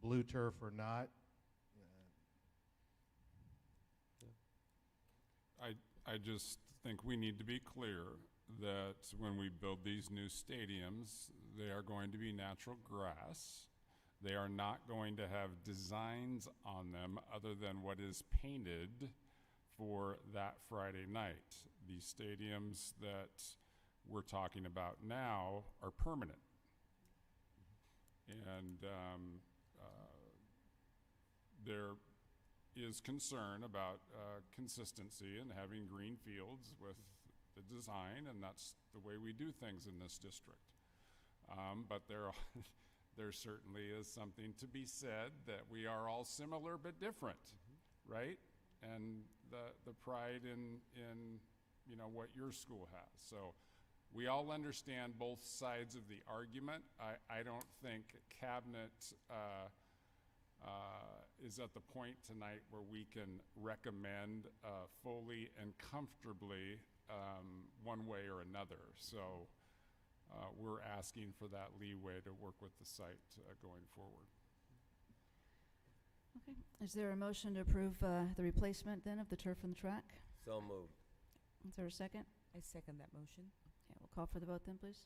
blue turf or not. I just think we need to be clear that when we build these new stadiums, they are going to be natural grass. They are not going to have designs on them other than what is painted for that Friday night. The stadiums that we're talking about now are permanent. And there is concern about consistency and having green fields with the design, and that's the way we do things in this district. But there certainly is something to be said that we are all similar but different, right? And the pride in you know what your school has. So we all understand both sides of the argument. I don't think cabinet is at the point tonight where we can recommend fully and comfortably one way or another. So we're asking for that leeway to work with the site going forward. Okay. Is there a motion to approve the replacement then of the turf and the track? So moved. Is there a second? I second that motion. Okay, we'll call for the vote then, please.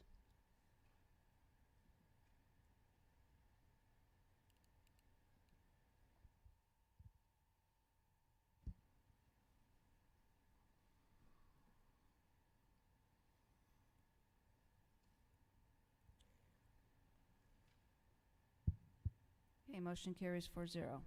Okay, motion carries 4-0.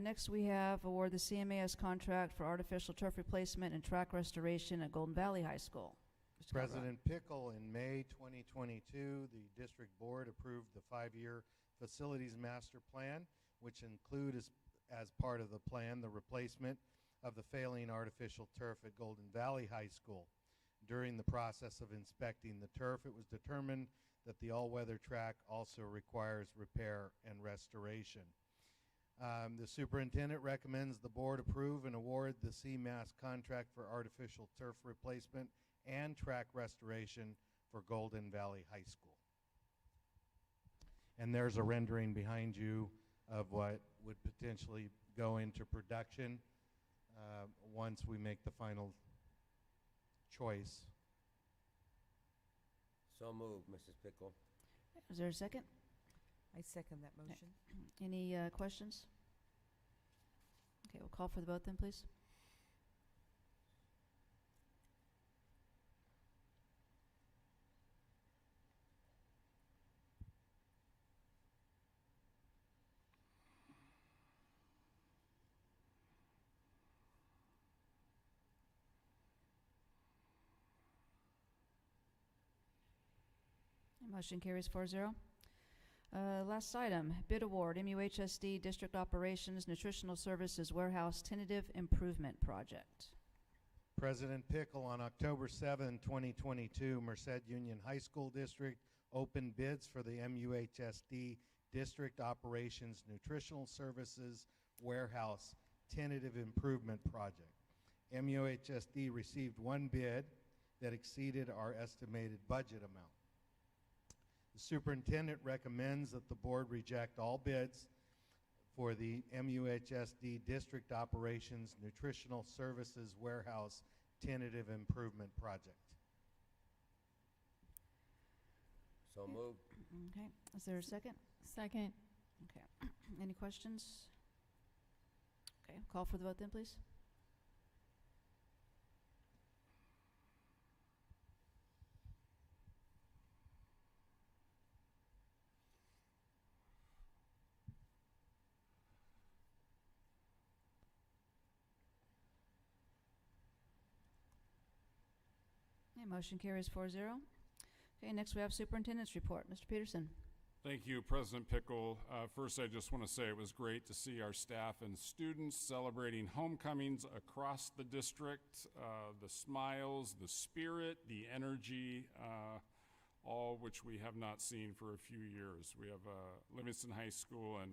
Next, we have award the CMAS contract for artificial turf replacement and track restoration at Golden Valley High School. Mr. Cartwright. President Pickle, in May 2022, the district board approved the 5-year facilities master plan, which include as part of the plan the replacement of the failing artificial turf at Golden Valley High School. During the process of inspecting the turf, it was determined that the all-weather track also requires repair and restoration. The superintendent recommends the board approve and award the CMAS contract for artificial turf replacement and track restoration for Golden Valley High School. And there's a rendering behind you of what would potentially go into production once we make the final choice. So moved, Mrs. Pickle. Is there a second? I second that motion. Any questions? Okay, we'll call for the vote then, please. Motion carries 4-0. Last item, bid award, MUHSD District Operations Nutritional Services Warehouse Tentative Improvement Project. President Pickle, on October 7, 2022, Merced Union High School District opened bids for the MUHSD District Operations Nutritional Services Warehouse Tentative Improvement Project. MUHSD received one bid that exceeded our estimated budget amount. The superintendent recommends that the board reject all bids for the MUHSD District Operations Nutritional Services Warehouse Tentative Improvement Project. So moved. Okay, is there a second? Second. Okay, any questions? Okay, call for the vote then, please. Okay, motion carries 4-0. Okay, next we have superintendent's report. Mr. Peterson. Thank you, President Pickle. First, I just want to say it was great to see our staff and students celebrating homecomings across the district. The smiles, the spirit, the energy, all which we have not seen for a few years. We have Livingston High School and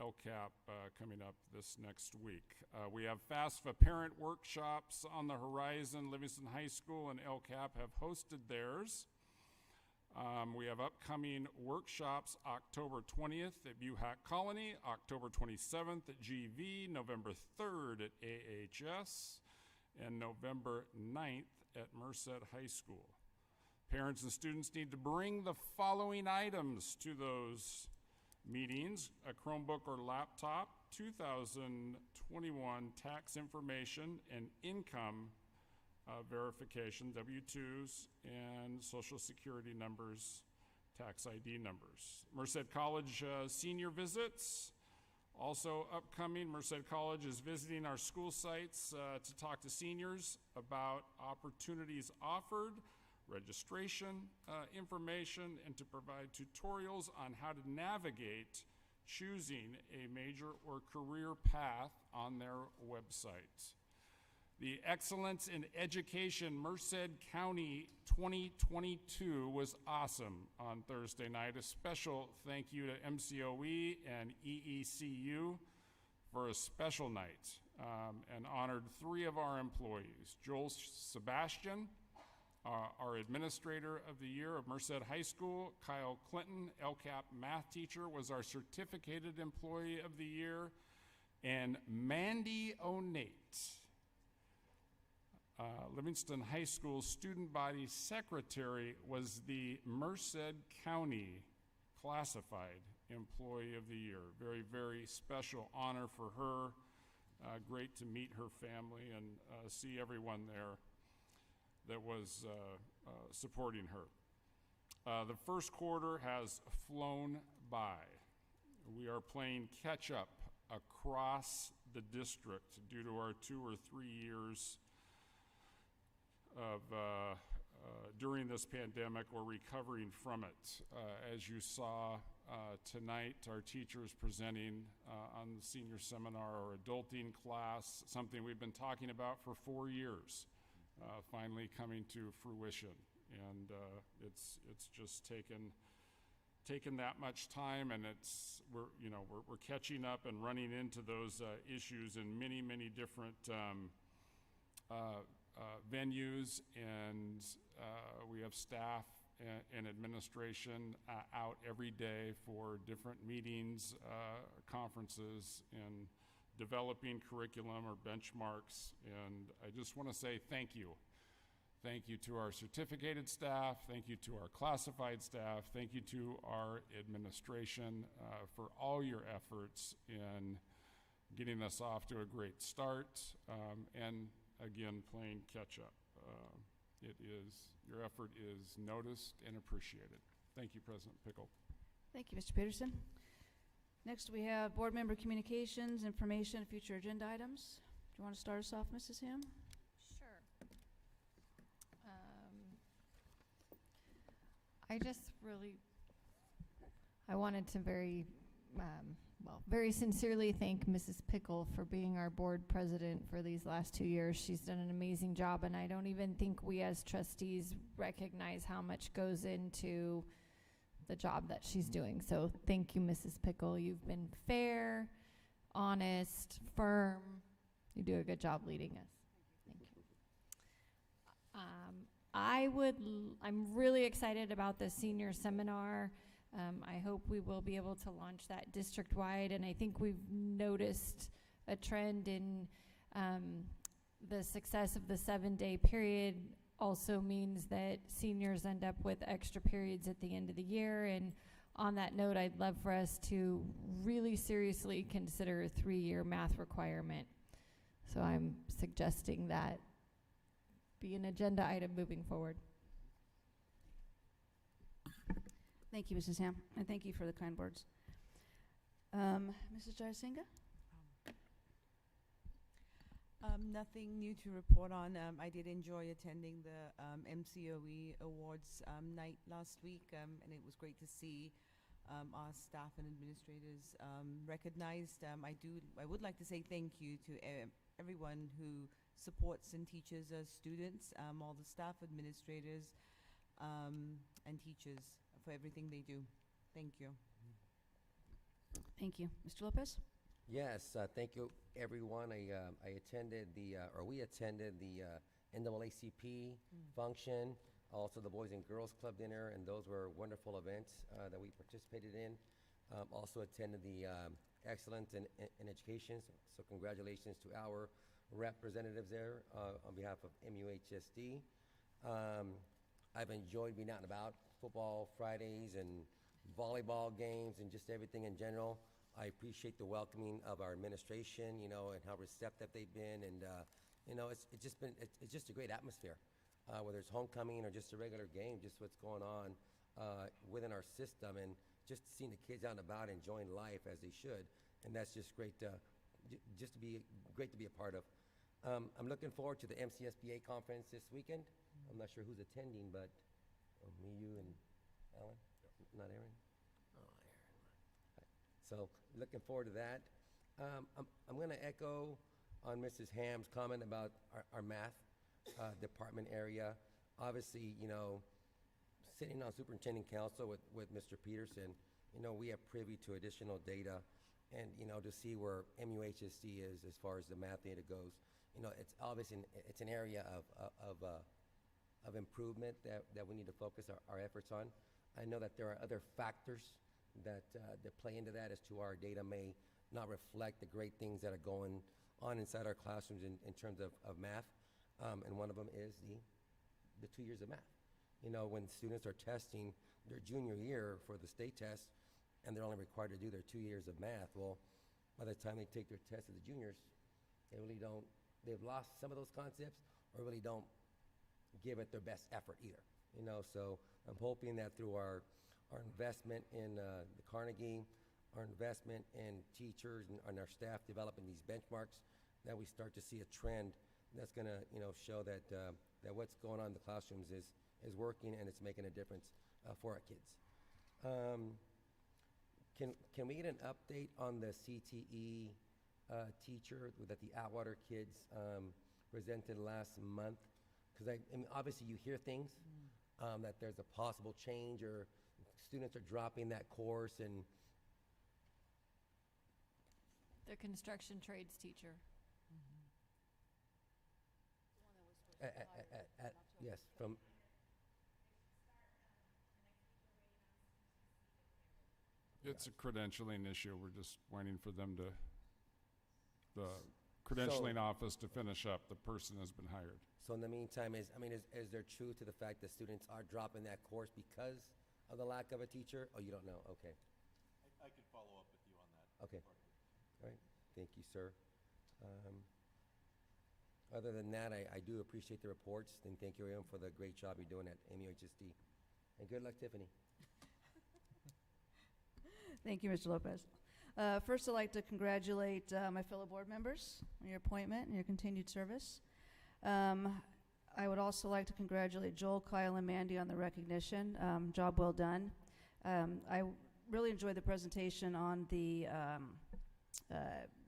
LCAP coming up this next week. We have FAFSA parent workshops on the horizon. Livingston High School and LCAP have hosted theirs. We have upcoming workshops October 20th at MUHSD Colony, October 27th at GV, November 3rd at AHS, and November 9th at Merced High School. Parents and students need to bring the following items to those meetings: a Chromebook or laptop, 2021 tax information and income verification, W-2s, and Social Security numbers, tax ID numbers. Merced College senior visits. Also upcoming, Merced College is visiting our school sites to talk to seniors about opportunities offered, registration information, and to provide tutorials on how to navigate choosing a major or career path on their website. The Excellence in Education Merced County 2022 was awesome on Thursday night. A special thank you to MCOE and EECU for a special night and honored 3 of our employees. Joel Sebastian, our Administrator of the Year of Merced High School. Kyle Clinton, LCAP math teacher, was our Certificated Employee of the Year. And Mandy O'Nate, Livingston High School Student Body Secretary, was the Merced County Classified Employee of the Year. Very, very special honor for her. Great to meet her family and see everyone there that was supporting her. The first quarter has flown by. We are playing catch up across the district due to our 2 or 3 years of during this pandemic or recovering from it. As you saw tonight, our teachers presenting on the senior seminar or adulting class, something we've been talking about for 4 years, finally coming to fruition. And it's just taken that much time, and we're catching up and running into those issues in many different venues, and we have staff and administration out every day for different meetings, conferences, and developing curriculum or benchmarks. And I just want to say thank you. Thank you to our certificated staff. Thank you to our classified staff. Thank you to our administration for all your efforts in getting us off to a great start, and again, playing catch up. Your effort is noticed and appreciated. Thank you, President Pickle. Thank you, Mr. Peterson. Next, we have board member communications, information, and future agenda items. Do you want to start us off, Mrs. Ham? Sure. I just really, I wanted to very sincerely thank Mrs. Pickle for being our board president for these last 2 years. She's done an amazing job, and I don't even think we as trustees recognize how much goes into the job that she's doing. So thank you, Mrs. Pickle. You've been fair, honest, firm. You do a good job leading us. Thank you. I'm really excited about the senior seminar. I hope we will be able to launch that district-wide, and I think we've noticed a trend in the success of the 7-day period also means that seniors end up with extra periods at the end of the year. And on that note, I'd love for us to really seriously consider a 3-year math requirement. So I'm suggesting that be an agenda item moving forward. Thank you, Mrs. Ham, and thank you for the kind words. Mrs. Jayasinga? Nothing new to report on. I did enjoy attending the MCOE Awards night last week, and it was great to see our staff and administrators recognized. I would like to say thank you to everyone who supports and teaches us students, all the staff, administrators, and teachers for everything they do. Thank you. Thank you. Mr. Lopez? Yes, thank you, everyone. I attended we attended the NAACP function, also the Boys and Girls Club dinner, and those were wonderful events that we participated in. Also attended the Excellence in Education, so congratulations to our representatives there on behalf of MUHSD. I've enjoyed being out and about, football Fridays and volleyball games and just everything in general. I appreciate the welcoming of our administration, and how receptive they've been, and it's just been, it's just a great atmosphere. Whether it's homecoming or just a regular game, just what's going on within our system, and just seeing the kids out and about enjoying life as they should, and that's just great just to be great to be a part of. I'm looking forward to the MCSBA conference this weekend. I'm not sure who's attending, but me, you, and Alan? Not Aaron? Oh, Aaron. So looking forward to that. I'm going to echo on Mrs. Ham's comment about our math department area. Obviously, sitting on superintendent council with Mr. Peterson, we have privy to additional data, and to see where MUHSD is as far as the math data goes. It's obviously it's an area of improvement that we need to focus our efforts on. I know that there are other factors that play into that as to our data may not reflect the great things that are going on inside our classrooms in terms of math. And one of them is the 2 years of math. When students are testing their junior year for the state test, and they're only required to do their 2 years of math, well, by the time they take their test as the juniors, they really don't, they've lost some of those concepts, or really don't give it their best effort either. So I'm hoping that through our investment in the Carnegie, our investment in teachers and our staff developing these benchmarks, that we start to see a trend that's going to show that what's going on in the classrooms is working, and it's making a difference for our kids. Can we get an update on the CTE teacher that the Atwater kids presented last month? Because I mean, obviously you hear things that there's a possible change, or students are dropping that course, and The construction trades teacher. yes, from It's a credentialing issue. We're just waiting for them to, the credentialing office to finish up. The person has been hired. So in the meantime, is there truth to the fact that students are dropping that course because of the lack of a teacher? Oh, you don't know? Okay. I could follow up with you on that. Okay. All right. Thank you, sir. Other than that, I do appreciate the reports, and thank you, everyone, for the great job you're doing at MUHSD. And good luck, Tiffany. Thank you, Mr. Lopez. First, I'd like to congratulate my fellow board members on your appointment and your continued service. I would also like to congratulate Joel, Kyle, and Mandy on the recognition. Job well done. I really enjoyed the presentation on the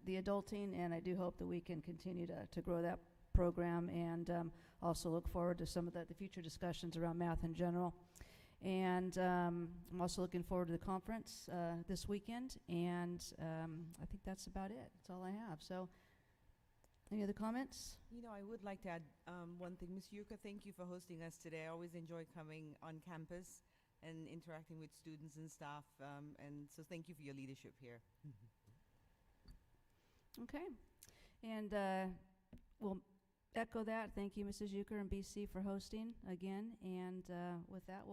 adulting, and I do hope that we can continue to grow that program, and also look forward to some of the future discussions around math in general. And I'm also looking forward to the conference this weekend, and I think that's about it. That's all I have. So, any other comments? I would like to add one thing. Ms. Yuka, thank you for hosting us today. I always enjoy coming on campus and interacting with students and staff, and so thank you for your leadership here. Okay. And we'll echo that. Thank you, Mrs. Euchre and BC, for hosting again. And with that, we'll